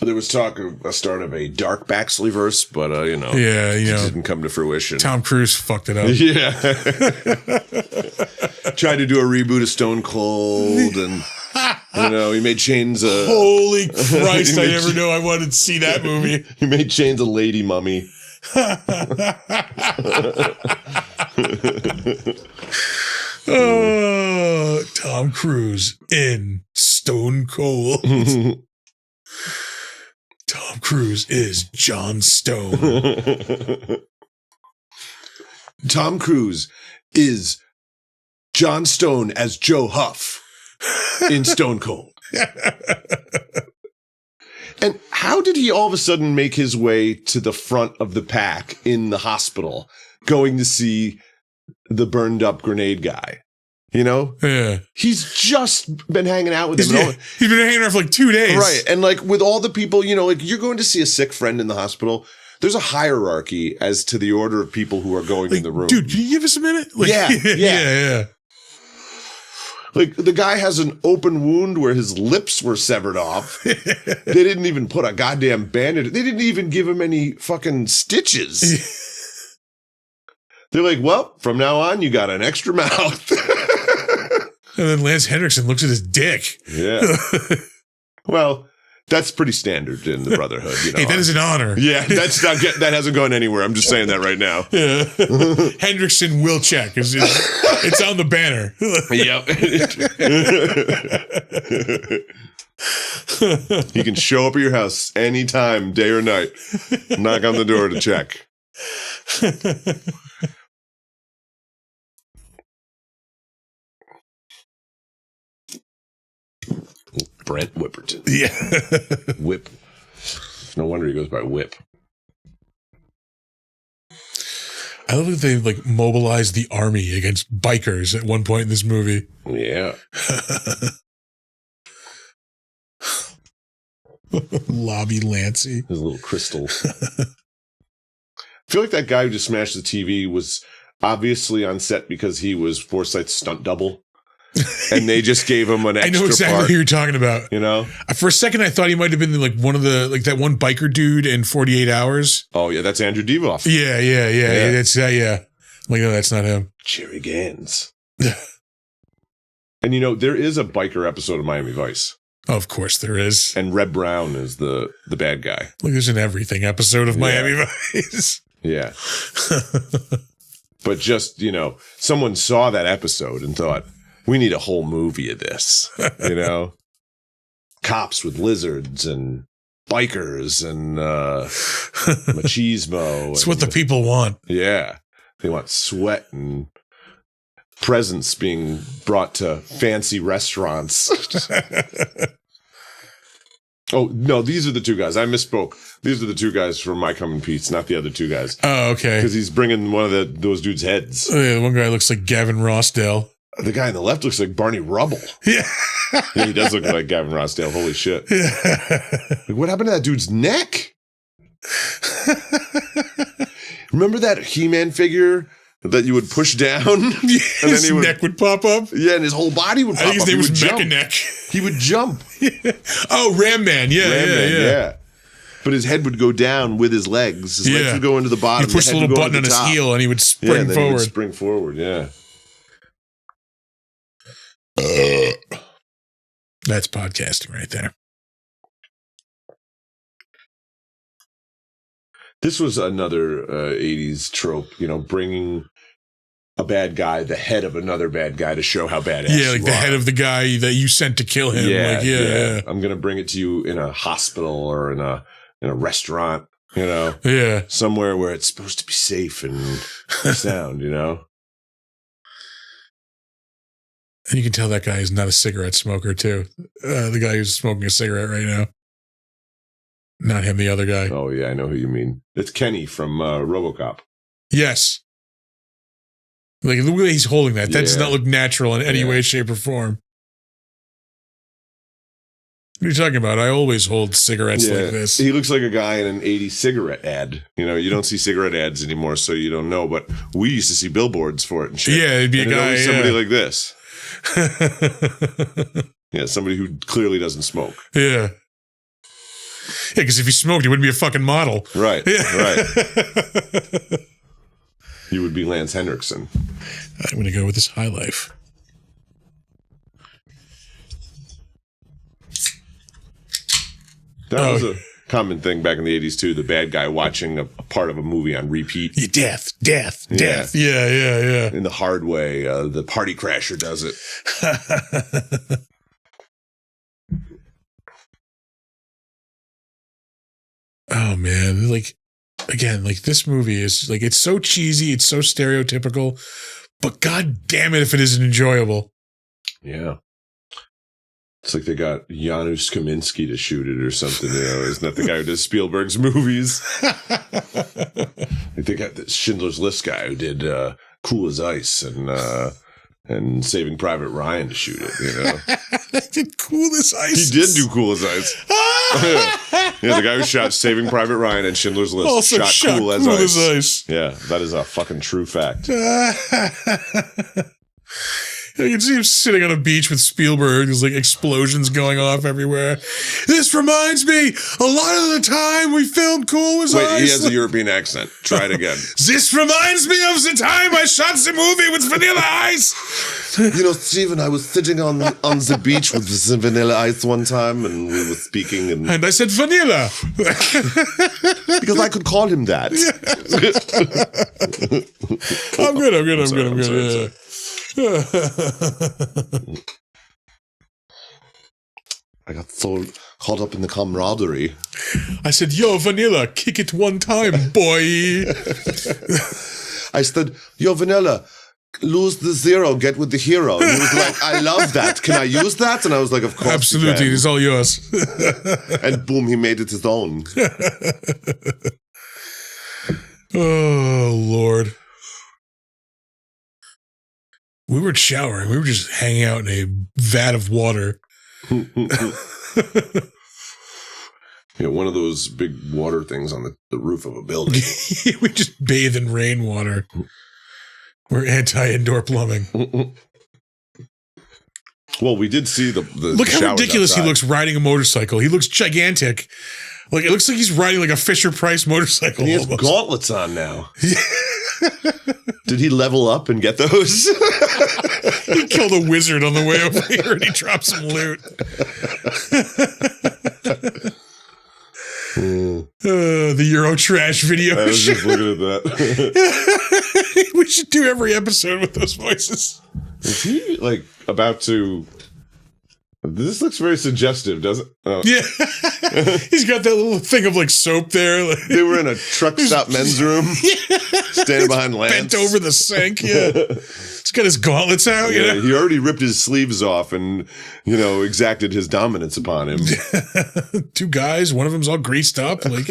There was talk of a start of a dark Baxley verse, but it didn't come to fruition. Tom Cruise fucked it up. Yeah, tried to do a reboot of Stone Cold, and he made Chains. Holy Christ! I never know I wanted to see that movie. He made Chains a lady mummy. Oh, Tom Cruise in Stone Cold. Tom Cruise is John Stone. Tom Cruise is John Stone as Joe Huff in Stone Cold. And how did he all of a sudden make his way to the front of the pack in the hospital, going to see the burned up grenade guy? Yeah. He's just been hanging out with him. He's been hanging out for like 2 days. Right. And like with all the people, you're going to see a sick friend in the hospital. There's a hierarchy as to the order of people who are going in the room. Dude, can you give us a minute? Yeah. Like, the guy has an open wound where his lips were severed off. They didn't even put a goddamn bandage. They didn't even give him any fucking stitches. They're like, well, from now on, you got an extra mouth. And then Lance Henriksen looks at his dick. Yeah. Well, that's pretty standard in the Brotherhood. Hey, that is an honor. Yeah, that hasn't gone anywhere. I'm just saying that right now. Yeah. Henriksen will check. It's on the banner. Yep. He can show up at your house anytime, day or night. Knock on the door to check. Brent Whipperton. Yeah. Whip. No wonder he goes by Whip. I love that they mobilized the army against bikers at one point in this movie. Yeah. Lobby Lancy. His little crystal. I feel like that guy who just smashed the TV was obviously on set because he was Forsythe's stunt double. And they just gave him an extra I know exactly part. who you're talking about. For a second, I thought he might have been one of the that one biker dude in 48 Hours. Oh yeah, that's Andrew Divoff. Yeah. That's yeah. No, that's not him. Jerry Gans. And there is a biker episode of Miami Vice. Of course there is. And Red Brown is the bad guy. There's an everything episode of Miami Vice. Yeah. But just someone saw that episode and thought, we need a whole movie of this, Cops with lizards and bikers and machismo. It's what the people want. Yeah. They want sweat and presents being brought to fancy restaurants. Oh, no, these are the two guys. I misspoke. These are the two guys from My Come in Peace, not the other two guys. Oh, okay. Because he's bringing one of those dudes' heads. Oh, yeah, one guy looks like Gavin Rossdale. The guy on the left looks like Barney Rubble. Yeah. Yeah, he does look like Gavin Rossdale. Holy shit. Yeah. What happened to that dude's neck? Remember that He-Man figure that you would push down? Yeah, and his neck would pop up? Yeah, and his whole body would pop up. I think his name was Mecha Neck. He would jump. Yeah. Oh, Ram Man. Yeah. But his head would go down with his legs. His legs would go into the bottom. He pushed a little button on his heel and he would spring forward. He would spring forward, yeah. That's podcasting right there. This was another 80s trope, bringing a bad guy, the head of another bad guy to show how badass you are. Yeah, like the head of the guy that you sent to kill him. Yeah. I'm going to bring it to you in a hospital or in a restaurant, Yeah. somewhere where it's supposed to be safe and sound, And you can tell that guy is not a cigarette smoker, too. The guy who's smoking a cigarette right now. Not him, the other guy. Oh, yeah, I know who you mean. It's Kenny from RoboCop. Yes. Like, the way he's holding that does not look natural in any way, shape, or form. What are you talking about? I always hold cigarettes like this. He looks like a guy in an 80s cigarette ad. You don't see cigarette ads anymore, so you don't know. But we used to see billboards for it and shit. Yeah, it'd be a guy. Somebody like this. Yeah, somebody who clearly doesn't smoke. Yeah. Yeah, because if he smoked, he wouldn't be a fucking model. Right, Yeah. right. You would be Lance Henriksen. I'm going to go with this high life. That was a common thing back in the 80s, too. The bad guy watching a part of a movie on repeat. Death. Yeah. In the hard way, the party crasher does it. Oh, man. Like, again, like this movie is like, it's so cheesy. It's so stereotypical, but God damn it if it isn't enjoyable. Yeah. It's like they got Janusz Kaminski to shoot it or something. Isn't that the guy who does Spielberg's movies? They got this Schindler's List guy who did Cool as Ice and Saving Private Ryan to shoot it, They did Cool as Ice. He did do Cool as Ice. Yeah, the guy who shot Saving Private Ryan and Schindler's List also shot Cool as Ice. Yeah, that is a fucking true fact. You can see him sitting on a beach with Spielberg. There's like explosions going off everywhere. This reminds me, a lot of the time we filmed Cool as Ice. Wait, he has a European accent. Try it again. This reminds me of the time I shot the movie with Vanilla Ice. Stephen, I was sitting on the beach with some Vanilla Ice one time, and we were speaking, and I said vanilla because I could call him that. I'm good. I got so caught up in the camaraderie. I said, yo, Vanilla, kick it one time, boy. I said, yo, Vanilla, lose the zero, get with the hero. And he was like, I love that. Can I use that? And I was like, of course. Absolutely, it's all yours. And boom, he made it his own. Oh, Lord. We weren't showering. We were just hanging out in a vat of water. Yeah, one of those big water things on the roof of a building. We just bathe in rainwater. We're anti-indoor plumbing. Well, we did see the look how ridiculous outside. He looks riding a motorcycle. He looks gigantic. Like, it looks like he's riding like a Fisher-Price motorcycle. And he has gauntlets on now. Did he level up and get those? He killed a wizard on the way over here and he dropped some loot. The Euro Trash video. I was just looking at that. We should do every episode with those voices. Is he like about to... This looks very suggestive, doesn't it? Oh. Yeah. He's got that little thing of like soap there. They were in a truck stop men's room. Yeah. Standing behind Lance. Bent over the sink. Yeah. He's got his gauntlets out. Yeah, you know? He already ripped his sleeves off and, exacted his dominance upon him. Two guys. One of them's all greased up. Like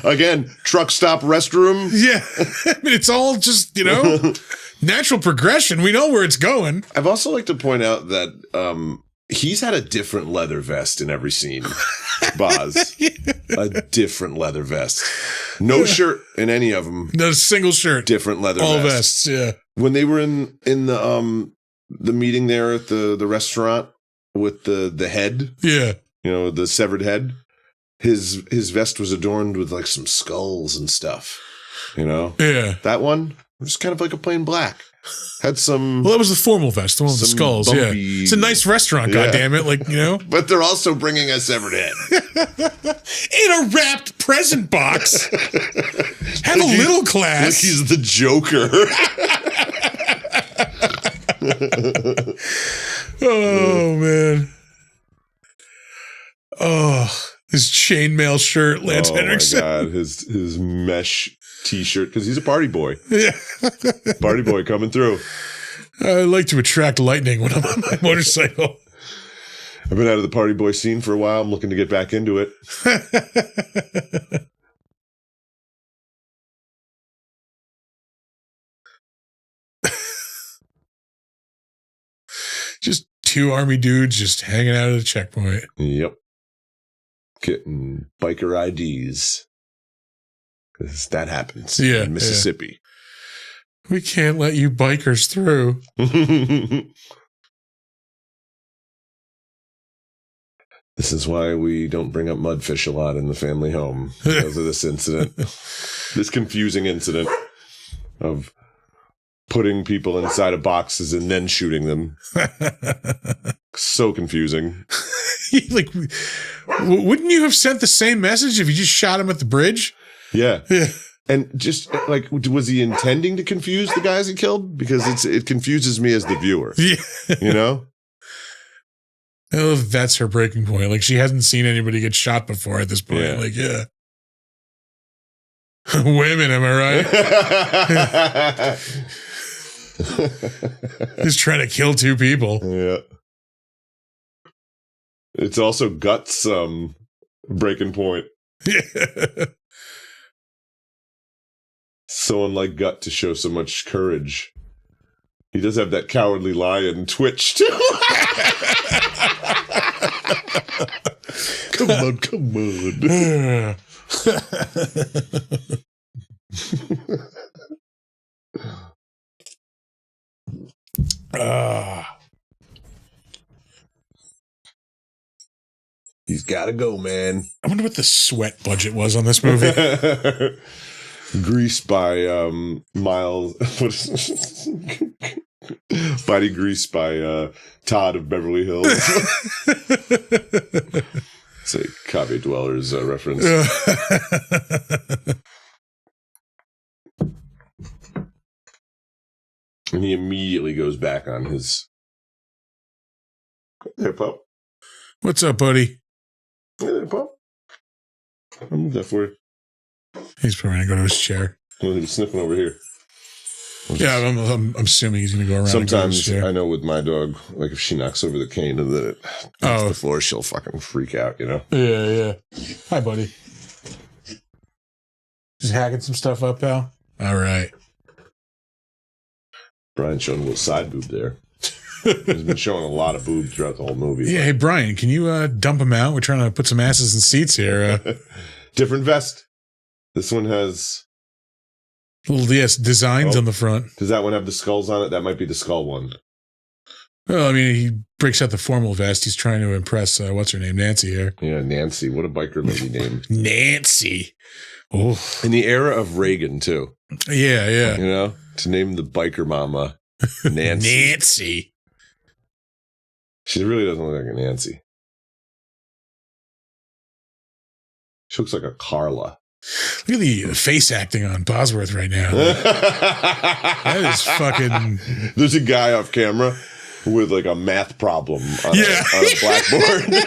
again, truck stop restroom. Yeah. I mean, it's all just, natural progression. We know where it's going. I've also like to point out that, he's had a different leather vest in every scene, Boz. Yeah. A different leather vest. No shirt in any of them. Not a single shirt. Different leather all vests, yeah. When they were in the meeting there at the restaurant with the head. Yeah. The severed head. His vest was adorned with like some skulls and stuff. Yeah. That one was kind of like a plain black. Had some. Well, that was the formal vest, the one with the Some skulls. bumpy- Yeah, it's a nice restaurant. Yeah. Goddammit, like, you know, But they're also bringing a severed head. in a wrapped present box. Have a little Like class. he's the Joker. Oh man. Oh, his chainmail shirt, Lance Henriksen. My God, his mesh T-shirt because he's a party boy. Yeah. Party boy coming through. I like to attract lightning when I'm on my motorcycle. I've been out of the party boy scene for a while. I'm looking to get back into it. Just two army dudes just hanging out at a checkpoint. Yep. Getting biker IDs. 'Cause that happens in Mississippi. We can't let you bikers through. This is why we don't bring up mudfish a lot in the family home because of this incident. This confusing incident of putting people inside of boxes and then shooting them. So confusing. Like, wouldn't you have sent the same message if you just shot him at the bridge? Yeah. Yeah. And just like, was he intending to confuse the guys he killed? Because it confuses me as the viewer. Yeah. You know? I don't know if that's her breaking point. Like, she hasn't seen anybody get shot before at this point. Yeah. Like, yeah. Women, am I right? Just trying to kill two people. Yeah. It's also Guts breaking point. Yeah. So unlike Gut to show so much courage. He does have that cowardly lion twitch too. Come on, come on. He's gotta go, man. I wonder what the sweat budget was on this movie. Greased by Miles. Body greased by Todd of Beverly Hills. It's a Cave Dwellers reference. And he immediately goes back on his. Hey, pup. What's up, buddy? Hey, pup. I'll move that for you. He's probably gonna go to his chair. Well, he was sniffing over here. Yeah, I'm assuming he's gonna go around. Sometimes and go to his chair. I know with my dog, like if she knocks over the cane and then it hits the floor, she'll fucking freak out, you know? Yeah. Hi, buddy. Just hacking some stuff up, pal? All right. Brian's showing a little side boob there. He's been showing a lot of boob throughout the whole movie. Yeah, hey, Brian, can you dump him out? We're trying to put some asses in seats here. Different vest. This one has... Little, designs on the front. Does that one have the skulls on it? That might be the skull one. Well, I mean, he breaks out the formal vest. He's trying to impress, what's her name? Nancy here. Yeah, Nancy. What a biker lady name. Nancy. Oh. In the era of Reagan, too. Yeah. You know? To name the biker mama Nancy. Nancy. She really doesn't look like a Nancy. She looks like a Carla. Look at the face acting on Bosworth right now. That is fucking... There's a guy off camera with like a math problem on a blackboard.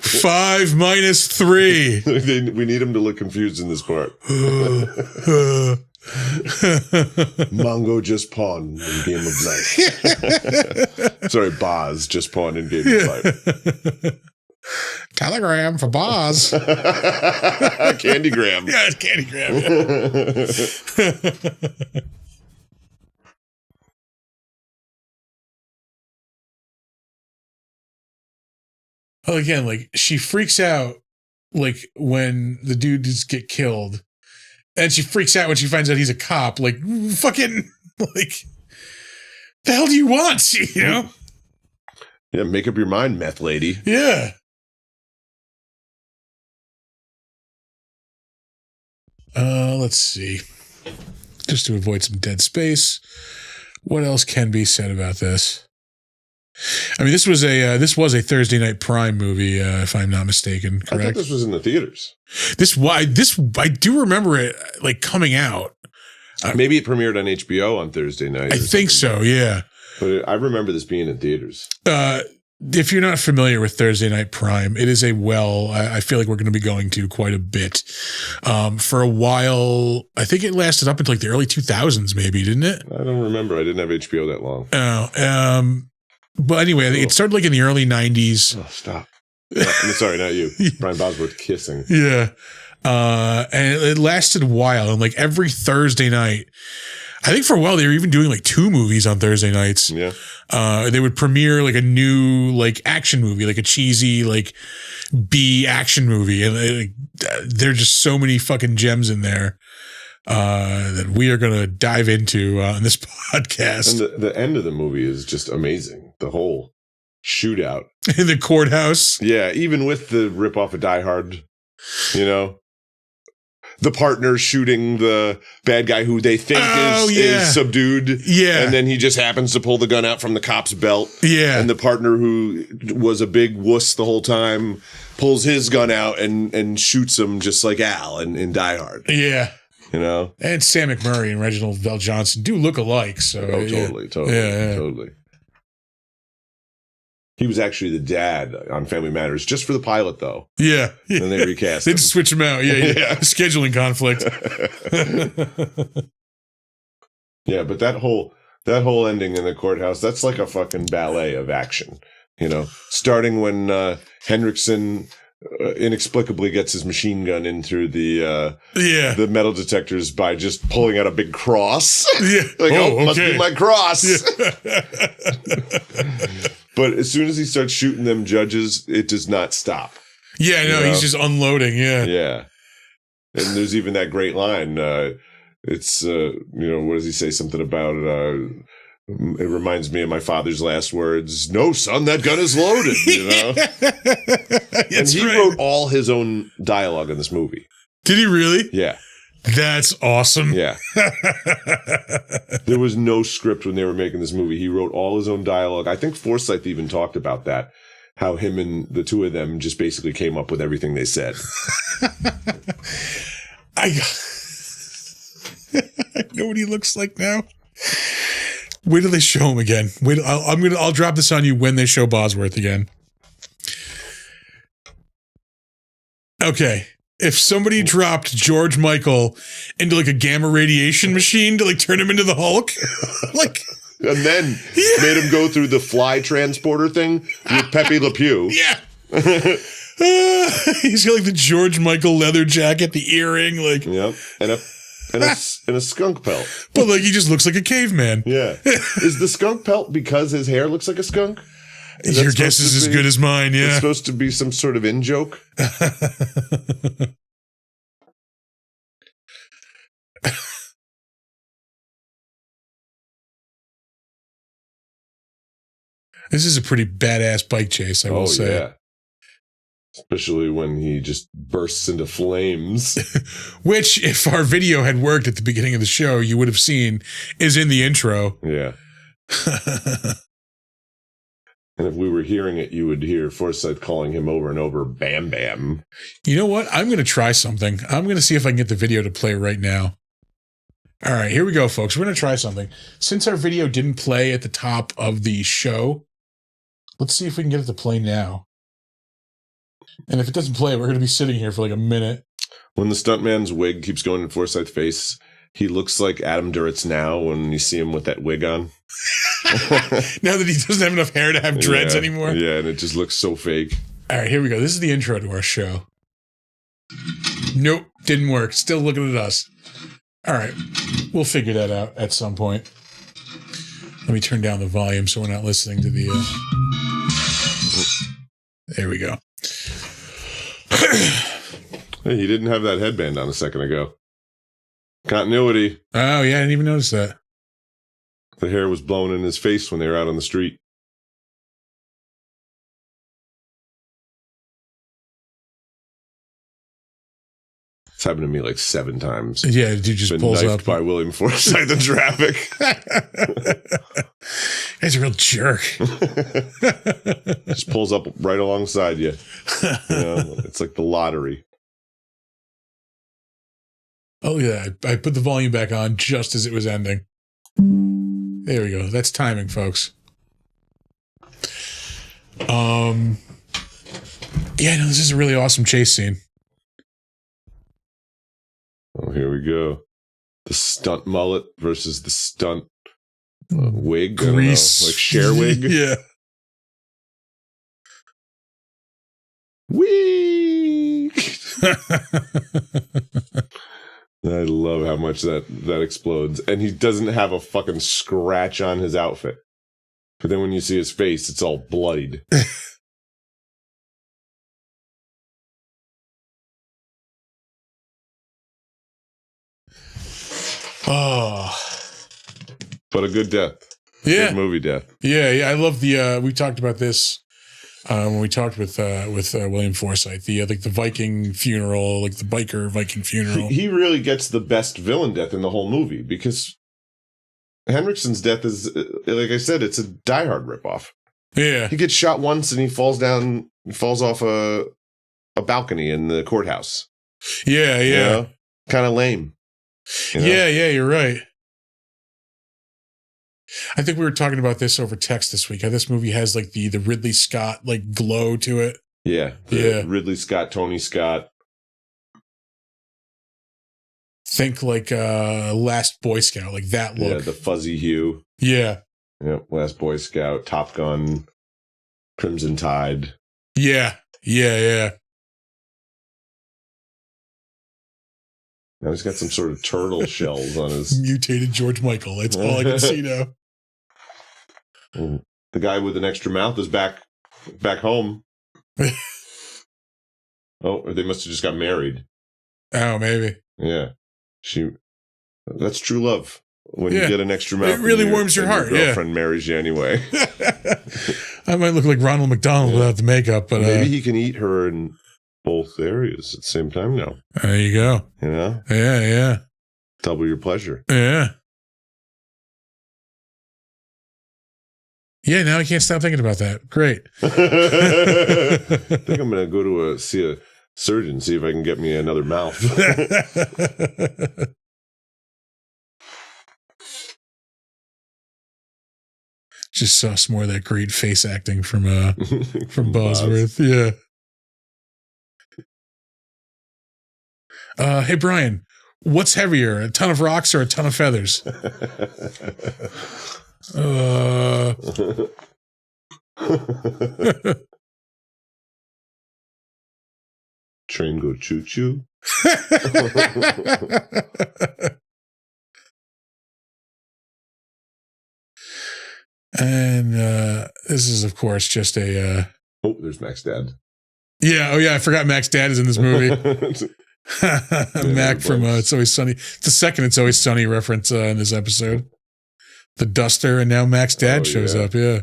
5 minus 3. We need him to look confused in this part. Mongo just pawned in Game of Life. Sorry, Boz just pawned in Game of Life. Telegram for Boz. Candygram. Yeah, it's Candygram. Yeah. Well, again, like, she freaks out, like, when the dudes get killed. And she freaks out when she finds out he's a cop. Like, fucking, like, the hell do you want? You know? Yeah, make up your mind, meth lady. Yeah. Let's see. just to avoid some dead space. What else can be said about this? I mean, this was a Thursday Night Prime movie, if I'm not mistaken. Correct. I thought this was in the theaters. I do remember it like coming out. Maybe it premiered on HBO on Thursday night. I think so. Yeah. But I remember this being in theaters. If you're not familiar with Thursday Night Prime, it is I feel like we're going to be going to quite a bit. For a while, I think it lasted up until like the early 2000s, maybe, didn't it? I don't remember. I didn't have HBO that long. Oh, but anyway, I think it started like in the early 90s. Oh, stop. Sorry, not you. Brian Bosworth kissing. Yeah. And it lasted a while. And like every Thursday night, I think for a while they were even doing like 2 movies on Thursday nights. Yeah. They would premiere like a new like action movie, like a cheesy like B action movie. And there are just so many fucking gems in there that we are going to dive into on this podcast. And the end of the movie is just amazing. The whole shootout. In the courthouse. Yeah. Even with the ripoff of Die Hard, you know. The partner shooting the bad guy who they think is subdued. Yeah. And then he just happens to pull the gun out from the cop's belt. Yeah. And the partner who was a big wuss the whole time pulls his gun out and shoots him just like Al in Die Hard. Yeah. You know? And Sam McMurray and Reginald VelJohnson do look alike. So Totally. He was actually the dad on Family Matters, just for the pilot, though. Yeah. And they recast They him. just switch him out. Yeah. Scheduling conflict. Yeah, but that whole ending in the courthouse, that's like a fucking ballet of action. You know, starting when Henriksen inexplicably gets his machine gun in through the metal detectors by just pulling out a big cross. Yeah. Must be my cross. Yeah. But as soon as he starts shooting them judges, it does not stop. Yeah, no, he's just unloading. Yeah. Yeah. And there's even that great line. It's, what does he say? Something about, it reminds me of my father's last words. No, son, that gun is loaded, you know? And he wrote all his own dialogue in this movie. Did he really? Yeah. That's awesome. Yeah. There was no script when they were making this movie. He wrote all his own dialogue. I think Forsythe even talked about that, how him and the two of them just basically came up with everything they said. I know what he looks like now. Wait till they show him again. Wait, I'll drop this on you when they show Bosworth again. Okay. If somebody dropped George Michael into like a gamma radiation machine to like turn him into the Hulk, like, and then made him go through the fly transporter thing with Pepe Le Pew. Yeah. He's got like the George Michael leather jacket, the earring, like, yep, and a skunk pelt. But like he just looks like a caveman. Yeah. Is the skunk pelt because his hair looks like a skunk? Your guess is as good as mine, yeah. It's supposed to be some sort of in-joke? This is a pretty badass bike chase, I will say. Yeah. Especially when he just bursts into flames. Which, if our video had worked at the beginning of the show, you would have seen is in the intro. Yeah. And if we were hearing it, you would hear Forsythe calling him over and over, Bam Bam. You know what? I'm going to try something. I'm going to see if I can get the video to play right now. All right, here we go, folks. We're going to try something. Since our video didn't play at the top of the show, let's see if we can get it to play now. And if it doesn't play, we're going to be sitting here for like a minute. When the stuntman's wig keeps going in Forsythe's face, he looks like Adam Duritz now when you see him with that wig on. Now that he doesn't have enough hair to have dreads anymore. Yeah, and it just looks so fake. All right, here we go. This is the intro to our show. Nope, didn't work. Still looking at us. All right, we'll figure that out at some point. Let me turn down the volume so we're not listening to the... There we go. Hey, he didn't have that headband on a second ago. Continuity. Oh, yeah, I didn't even notice that. The hair was blown in his face when they were out on the street. It's happened to me like 7 times. Yeah, dude just Been pulls knifed up by William Forsythe in traffic. He's a real jerk. Just pulls up right alongside you. It's like the lottery. Oh yeah, I put the volume back on just as it was ending. There we go. That's timing, folks. Yeah, no, this is a really awesome chase scene. Oh, here we go. The stunt mullet versus the stunt wig. Grease. Like Cher wig. Yeah. Whee! I love how much that explodes. And he doesn't have a fucking scratch on his outfit. But then when you see his face, it's all bloodied. Oh. But a good death. Yeah. Good movie death. Yeah. I love the we talked about this when we talked with William Forsythe, the Viking funeral, like the biker Viking funeral. He really gets the best villain death in the whole movie because Henriksen's death is, like I said, it's a Die Hard ripoff. Yeah. He gets shot once and he falls off a balcony in the courthouse. Yeah. Kind of lame. Yeah, you're right. I think we were talking about this over text this week, how this movie has like the Ridley Scott like glow to it. Yeah. Ridley Scott, Tony Scott. Think like Last Boy Scout, like that look. Yeah, the fuzzy hue. Yeah. Yeah, Last Boy Scout, Top Gun, Crimson Tide. Yeah. Now he's got some sort of turtle shells on his... Mutated George Michael. That's all I can see now. And the guy with an extra mouth is back home. Or they must have just got married. Oh, maybe. Yeah. That's true love. When you get an extra mouth. It really warms your heart. Your girlfriend marries you anyway. I might look like Ronald McDonald without the makeup, but... Maybe he can eat her in both areas at the same time now. There you go. Yeah. Double your pleasure. Yeah, now I can't stop thinking about that. Great. I think I'm going to go to see a surgeon, see if I can get me another mouth. Just saw some more of that great face acting from Bosworth. Yeah. Hey, Brian, what's heavier, a ton of rocks or a ton of feathers? Train go choo-choo. And this is, of course, just a... Oh, there's Mac's dad. Yeah, I forgot Mac's dad is in this movie. Mac from It's Always Sunny. It's the second It's Always Sunny reference in this episode. The duster, and now Mac's dad shows up, yeah.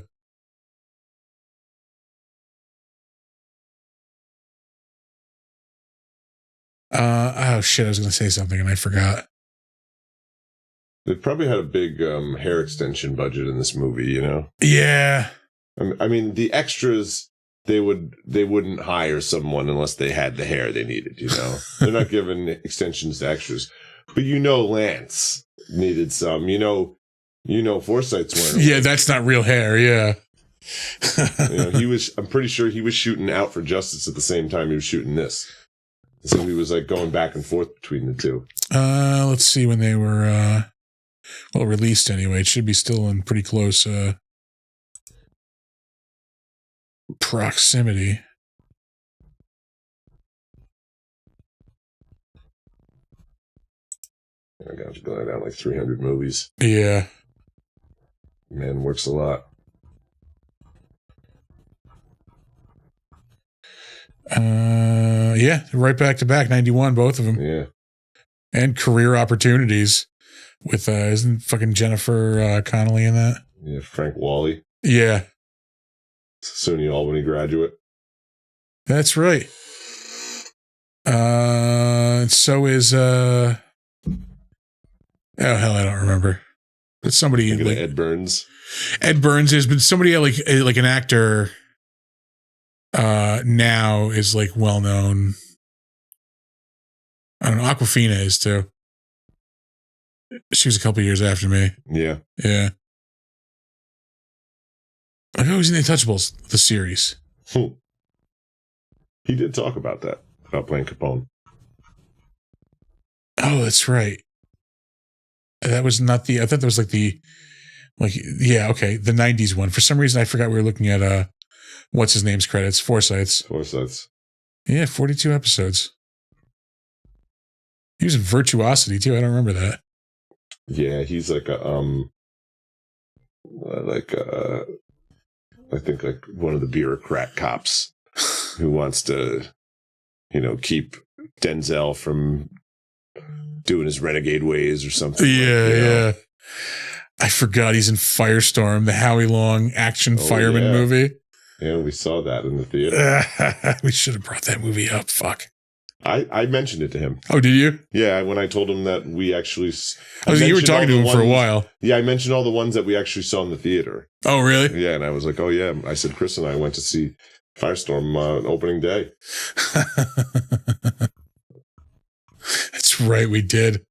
Oh, shit, I was going to say something, and I forgot. They probably had a big hair extension budget in this movie, you know? Yeah. I mean, the extras... They wouldn't hire someone unless they had the hair they needed, you know? They're not giving extensions to extras. But Lance needed some. Forsythe's wearing Yeah, that's not real hair, yeah. I'm pretty sure he was shooting Out for Justice at the same time he was shooting this. So he was like going back and forth between the two. Let's see when they were released anyway. It should be still in pretty close proximity. I got to go down like 300 movies. Yeah. Man works a lot. Yeah, right back to back, 91, both of them. Yeah. And career opportunities with, isn't fucking Jennifer Connelly in that? Yeah, Frank Wally. Yeah. SUNY Albany graduate. That's right. So is oh hell, I don't remember. But somebody like Ed Burns. Ed Burns is, but somebody like an actor now is like well known. I don't know. Awkwafina is too. She was a couple years after me. Yeah. Yeah. I know he's in The Untouchables, the series. He did talk about that, about playing Capone. Oh, that's right. That was not the, I thought that was like the, yeah, okay, the 90s one. For some reason, I forgot we were looking at, what's his name's credits? Forsyth's. Yeah, 42 episodes. He was in Virtuosity, too. I don't remember that. Yeah, he's like I think like one of the bureaucrat cops who wants to, keep Denzel from doing his renegade ways or something. Yeah. I forgot he's in Firestorm, the Howie Long action fireman movie. Yeah, we saw that in the theater. We should have brought that movie up. Fuck. I mentioned it to him. Oh, did you? Yeah, when I told him that we actually... you were talking to him for a while. Yeah, I mentioned all the ones that we actually saw in the theater. Oh, really? Yeah, and I was like, oh, yeah. I said, Chris and I went to see Firestorm on opening day. That's right, we did.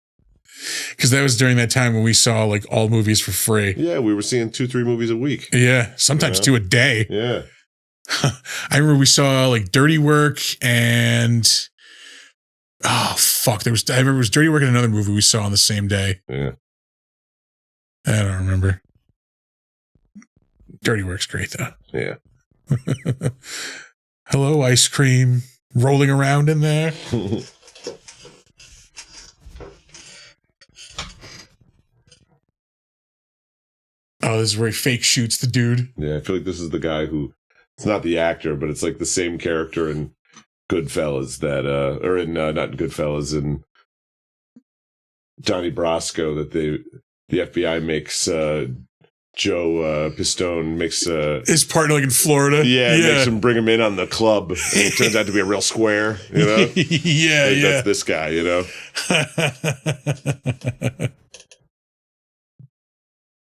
Because that was during that time when we saw like all movies for free. Yeah, we were seeing 2-3 movies a week. Yeah, sometimes 2 a day. Yeah. I remember we saw like Dirty Work and... Oh, fuck. I remember it was Dirty Work and another movie we saw on the same day. Yeah. I don't remember. Dirty Work's great, though. Yeah. Hello, ice cream. Rolling around in there. Oh, this is where he fake shoots the dude. Yeah, I feel like this is the guy who... It's not the actor, but it's like the same character in Goodfellas that... or in... not Goodfellas, in Donnie Brasco, that the FBI makes... Joe Pistone makes... his partner like in Florida. Yeah, makes him bring him in on the club. And it turns out to be a real square, Yeah. That's this guy,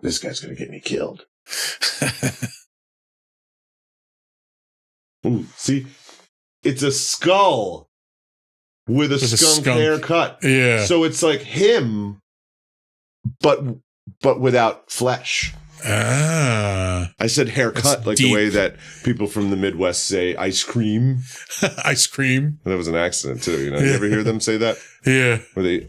This guy's going to get me killed. Ooh, see? It's a skull with a skunk haircut. Yeah. So it's like him, but without flesh. Ah. I said haircut like the way that people from the Midwest say ice cream. Ice cream. That was an accident too, You ever hear them say that? Yeah. Where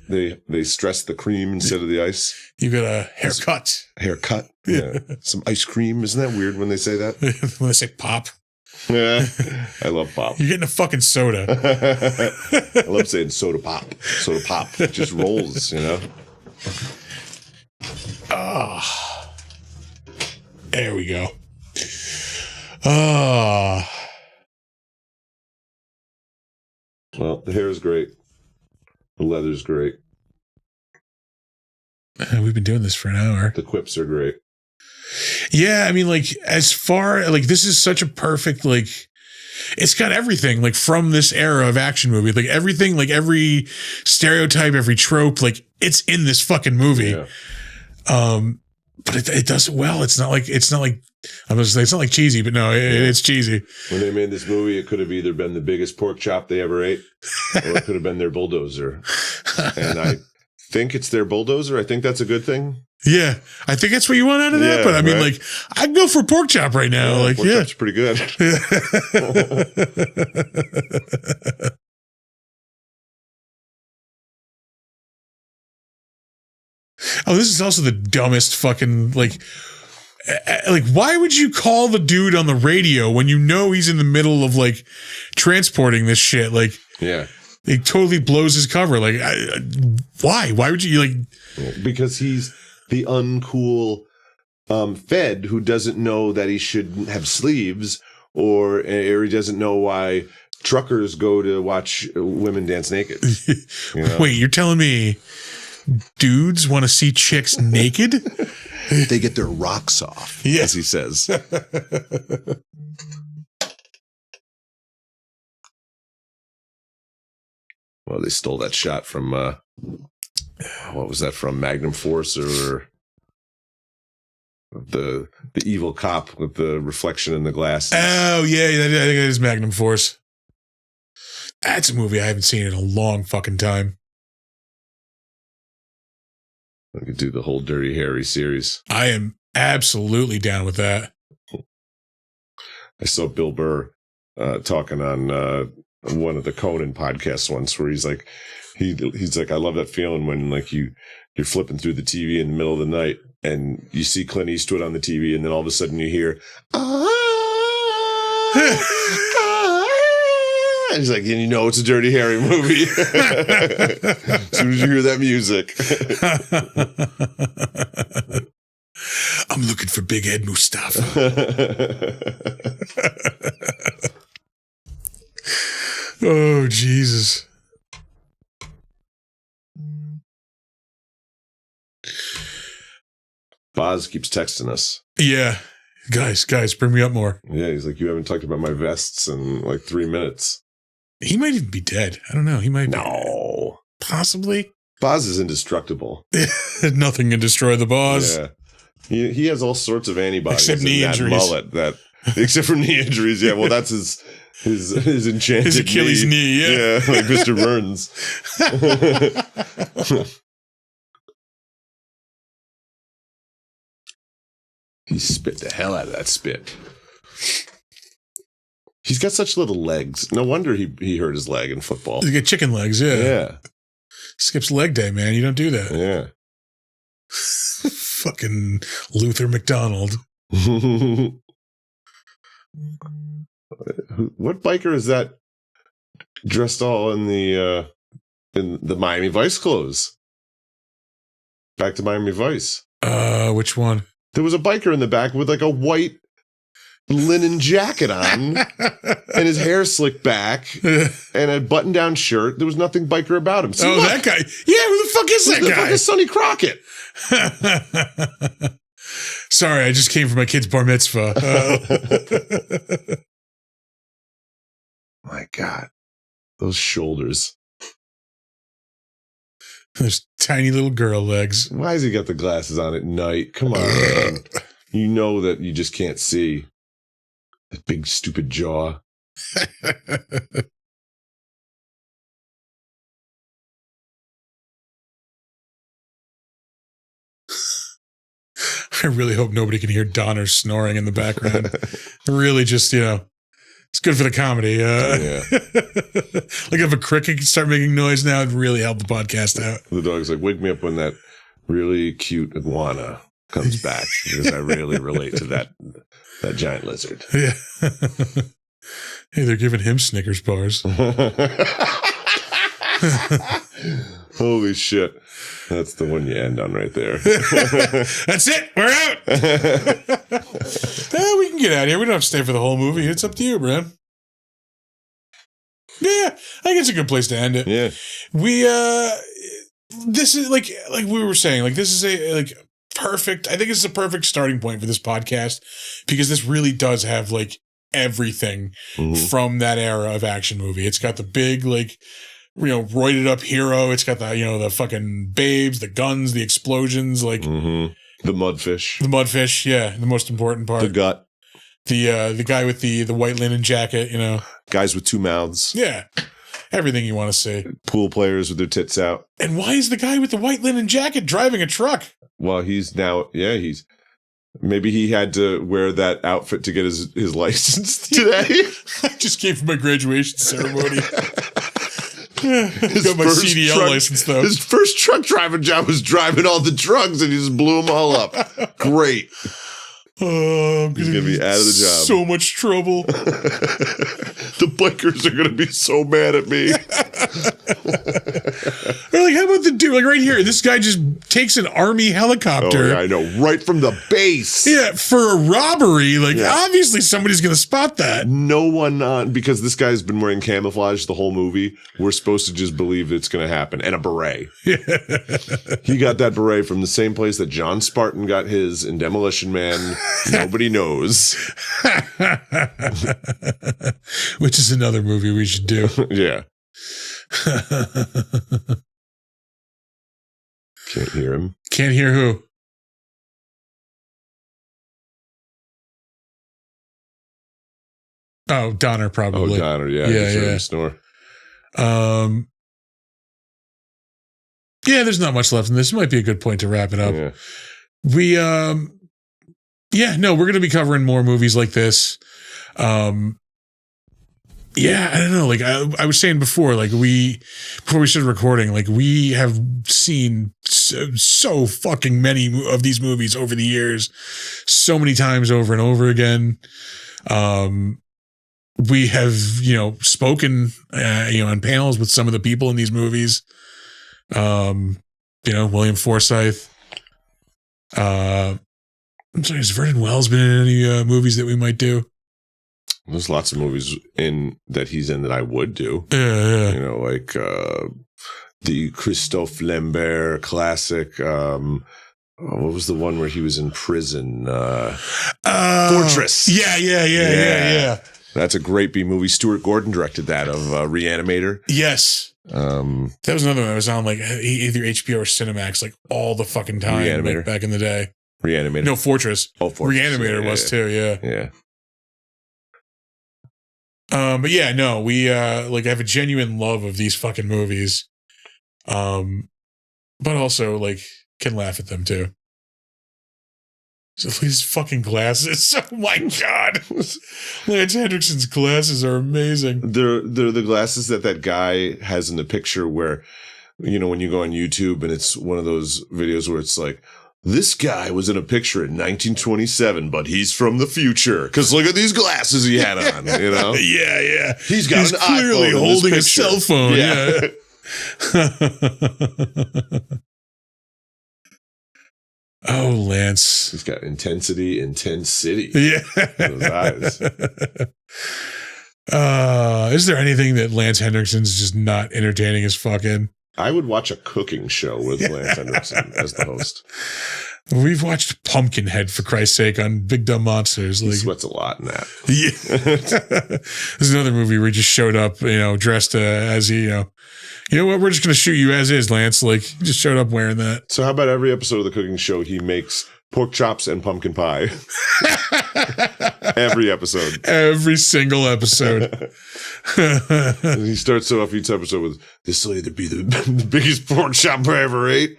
they stress the cream instead of the ice. You got a haircut. Haircut. Yeah. Some ice cream. Isn't that weird when they say that? When they say pop. Yeah. I love pop. You're getting a fucking soda. I love saying soda pop. Soda pop. It just rolls, Ah. There we go. Ah. Well, the hair is great. The leather's great. We've been doing this for an hour. The quips are great. Yeah, I mean, like, as far, like, this is such a perfect, like, it's got everything, like, from this era of action movie. Like, everything, like, every stereotype, every trope, like, it's in this fucking movie. Yeah. But it does it well. It's not like I'm gonna say it's not like cheesy, but no, it's cheesy. When they made this movie, it could have either been the biggest pork chop they ever ate, or it could have been their bulldozer. And I think it's their bulldozer. I think that's a good thing. Yeah, I think that's what you want out of that. But I mean, like, I'd go for pork chop right now. Like, pork chop's pretty good. Oh, this is also the dumbest fucking, like, why would you call the dude on the radio when you know he's in the middle of, like, transporting this shit? Like, yeah, he totally blows his cover. Like, why? Why would you, like... Because he's the uncool Fed who doesn't know that he shouldn't have sleeves, or he doesn't know why truckers go to watch women dance naked. Wait, you're telling me dudes want to see chicks naked? They get their rocks off, as he says. Well, they stole that shot from, what was that from? Magnum Force or the evil cop with the reflection in the glasses. Oh, yeah. I think it is Magnum Force. That's a movie I haven't seen in a long fucking time. I could do the whole Dirty Harry series. I am absolutely down with that. I saw Bill Burr talking on one of the Conan podcasts once, where he's like, I love that feeling when like you're flipping through the TV in the middle of the night and you see Clint Eastwood on the TV, and then all of a sudden you hear, and he's like, and you know it's a Dirty Harry movie as soon as you hear that music. I'm looking for Big Ed Mustafa. Oh, Jesus. Boz keeps texting us. Yeah. Guys, bring me up more. Yeah, he's like, you haven't talked about my vests in like 3 minutes. He might even be dead. I don't know. He might be. No. Possibly. Boz is indestructible. Nothing can destroy the Boz. Yeah. He has all sorts of antibodies. Except knee injuries. Mullet except for knee injuries. Yeah, well, that's his enchanted his Achilles knee. Yeah, like Mr. Burns. He spit the hell out of that spit. He's got such little legs. No wonder he hurt his leg in football. He's got chicken legs, yeah. Yeah. Skips leg day, man. You don't do that. Yeah. Fucking Luther McDonald. What biker is that dressed all in the Miami Vice clothes? Back to Miami Vice. Which one? There was a biker in the back with like a white linen jacket on and his hair slicked back and a button-down shirt. There was nothing biker about him. See, look, that guy. Yeah, who the fuck is that guy? The fuck is Sonny Crockett? Sorry, I just came from my kid's bar mitzvah. My God. Those shoulders. Those tiny little girl legs. Why has he got the glasses on at night? Come on, man. You know that you just can't see. That big, stupid jaw. I really hope nobody can hear Donner snoring in the background. Really just, it's good for the comedy. Yeah. Like if a cricket can start making noise now, it'd really help the podcast out. The dog's like, wake me up when that really cute iguana comes back, because I really relate to that giant lizard. Yeah. Hey, they're giving him Snickers bars. Holy shit. That's the one you end on right there. That's it. We're out. We can get out of here. We don't have to stay for the whole movie. It's up to you, man. Yeah, I think it's a good place to end it. Yeah. This is like we were saying, like this is a perfect. I think it's a perfect starting point for this podcast, because this really does have like everything from that era of action movie. It's got the big roided up hero. It's got the fucking babes, the guns, the explosions, the mudfish. Yeah, the most important part. The gut. The guy with the white linen jacket. Guys with two mouths. Yeah, everything you want to see. Pool players with their tits out. And why is the guy with the white linen jacket driving a truck? Well, maybe he had to wear that outfit to get his license today. I just came from my graduation ceremony. Got my CDL license, though. His first truck driving job was driving all the trucks, and he just blew them all up. Great. Oh, he's going to be out of the job. So much trouble. The bikers are going to be so mad at me. Or how about the dude, right here, this guy just takes an army helicopter. Oh, yeah, I know. Right from the base. Yeah, for a robbery. Obviously somebody's going to spot that. No one, because this guy's been wearing camouflage the whole movie, we're supposed to just believe it's going to happen. And a beret. Yeah. He got that beret from the same place that John Spartan got his in Demolition Man. Nobody knows. Which is another movie we should do. Yeah. Can't hear him. Can't hear who? Oh, Donner probably. Oh, Donner, yeah. Yeah. Snore. Yeah, there's not much left in this. Might be a good point to wrap it up. Yeah. We're going to be covering more movies like this. Yeah, I don't know. Like I was saying before, like before we started recording, like we have seen so fucking many of these movies over the years, so many times over and over again. We have, spoken, on panels with some of the people in these movies. William Forsythe. I'm sorry, has Vernon Wells been in any movies that we might do? There's lots of movies that he's in that I would do. Yeah. Like the Christophe Lambert classic. What was the one where he was in prison? Fortress. Yeah. That's a great B movie. Stuart Gordon directed that of Reanimator. Yes. That was another one that was on like either HBO or Cinemax like all the fucking time like, back in the day. Reanimator. No, Fortress. Oh, Fortress. Reanimator was too, yeah. Yeah. But yeah, no, we like have a genuine love of these fucking movies. But also like can laugh at them too. So these fucking glasses. Oh my god. Lance Henriksen's glasses are amazing. They're the glasses that guy has in the picture where, when you go on YouTube and it's one of those videos where it's like, this guy was in a picture in 1927, but he's from the future. Because look at these glasses he had on, Yeah. He's clearly holding a cell phone. Yeah. Oh, Lance. He's got intensity, intense city. Yeah. Those eyes. Is there anything that Lance Henriksen's just not entertaining as fucking? I would watch a cooking show with Lance Henriksen as the host. We've watched Pumpkinhead, for Christ's sake, on Big Dumb Monsters. He sweats a lot in that. Yeah. There's another movie where he just showed up, dressed as he, you know what? We're just going to shoot you as is, Lance. Like, he just showed up wearing that. So how about every episode of the cooking show, he makes pork chops and pumpkin pie? Every episode. Every single episode. And he starts off each episode with, this will either be the biggest pork chop I ever ate.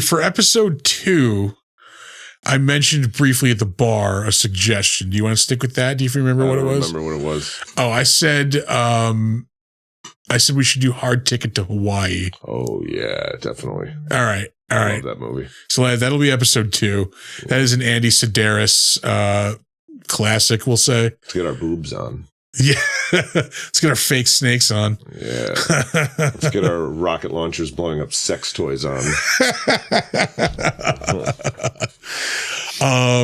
For episode 2, I mentioned briefly at the bar a suggestion. Do you want to stick with that? Do you remember what it was? I remember what it was. Oh, I said we should do Hard Ticket to Hawaii. Oh yeah, definitely. All right. I love that movie. So that'll be episode 2. That is an Andy Sedaris classic, we'll say. Let's get our boobs on. Yeah. Let's get our fake snakes on. Yeah. Let's get our rocket launchers blowing up sex toys on.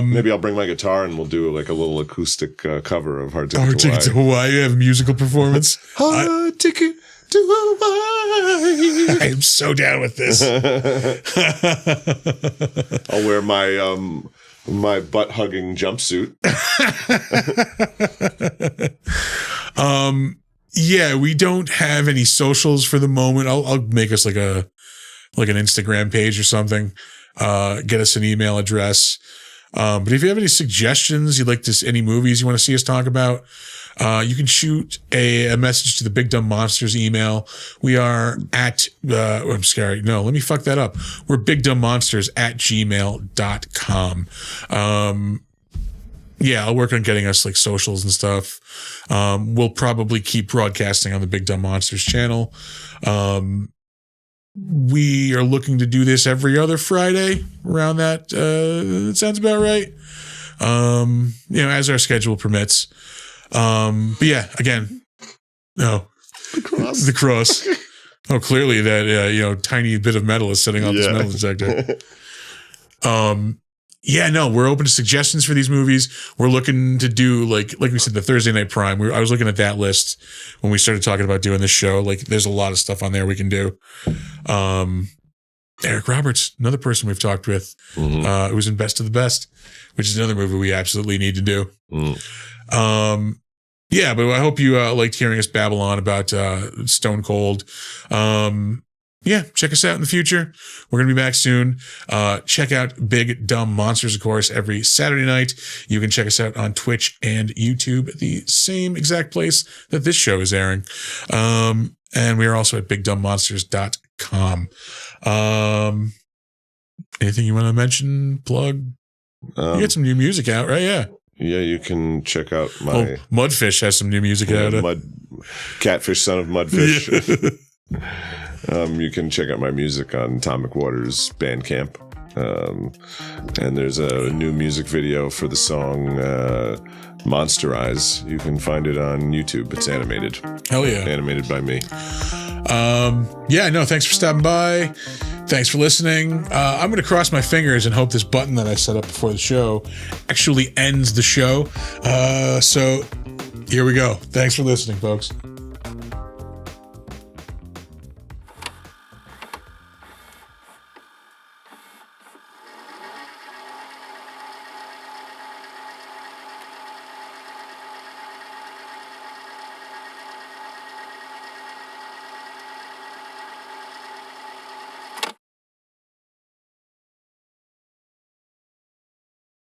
Maybe I'll bring my guitar and we'll do like a little acoustic cover of Hard Ticket to Hawaii. You have a musical performance. Hard Ticket to Hawaii. I am so down with this. I'll wear my butt hugging jumpsuit. Yeah, we don't have any socials for the moment. I'll make us like an Instagram page or something. Get us an email address. But if you have any suggestions, you'd like to, any movies you want to see us talk about, you can shoot a message to the Big Dumb Monsters email. We are at, I'm sorry. No, let me fuck that up. We're bigdumbmonsters@gmail.com. Yeah, I'll work on getting us like socials and stuff. We'll probably keep broadcasting on the Big Dumb Monsters channel. We are looking to do this every other Friday around that. It sounds about right. As our schedule permits. But yeah, again, no, the cross. Oh, clearly that, tiny bit of metal is sitting on this metal detector. Yeah, no, we're open to suggestions for these movies. We're looking to do like we said, the Thursday Night Prime. I was looking at that list when we started talking about doing this show. Like, there's a lot of stuff on there we can do. And Eric Roberts, another person we've talked with, who was in Best of the Best, which is another movie we absolutely need to do. Yeah, but I hope you liked hearing us babble on about Stone Cold. Yeah, check us out in the future. We're going to be back soon. Check out Big Dumb Monsters, of course, every Saturday night. You can check us out on Twitch and YouTube at the same exact place that this show is airing. And we are also at bigdumbmonsters.com. Anything you want to mention, plug? You get some new music out, right? Yeah. Yeah, you can check out my... Mudfish has some new music out. Catfish, son of Mudfish. You can check out my music on Atomic Waters Bandcamp. And there's a new music video for the song Monsterize. You can find it on YouTube. It's animated. Hell yeah. Animated by me. Yeah, no, thanks for stopping by. Thanks for listening. I'm going to cross my fingers and hope this button that I set up before the show actually ends the show. So here we go. Thanks for listening, folks.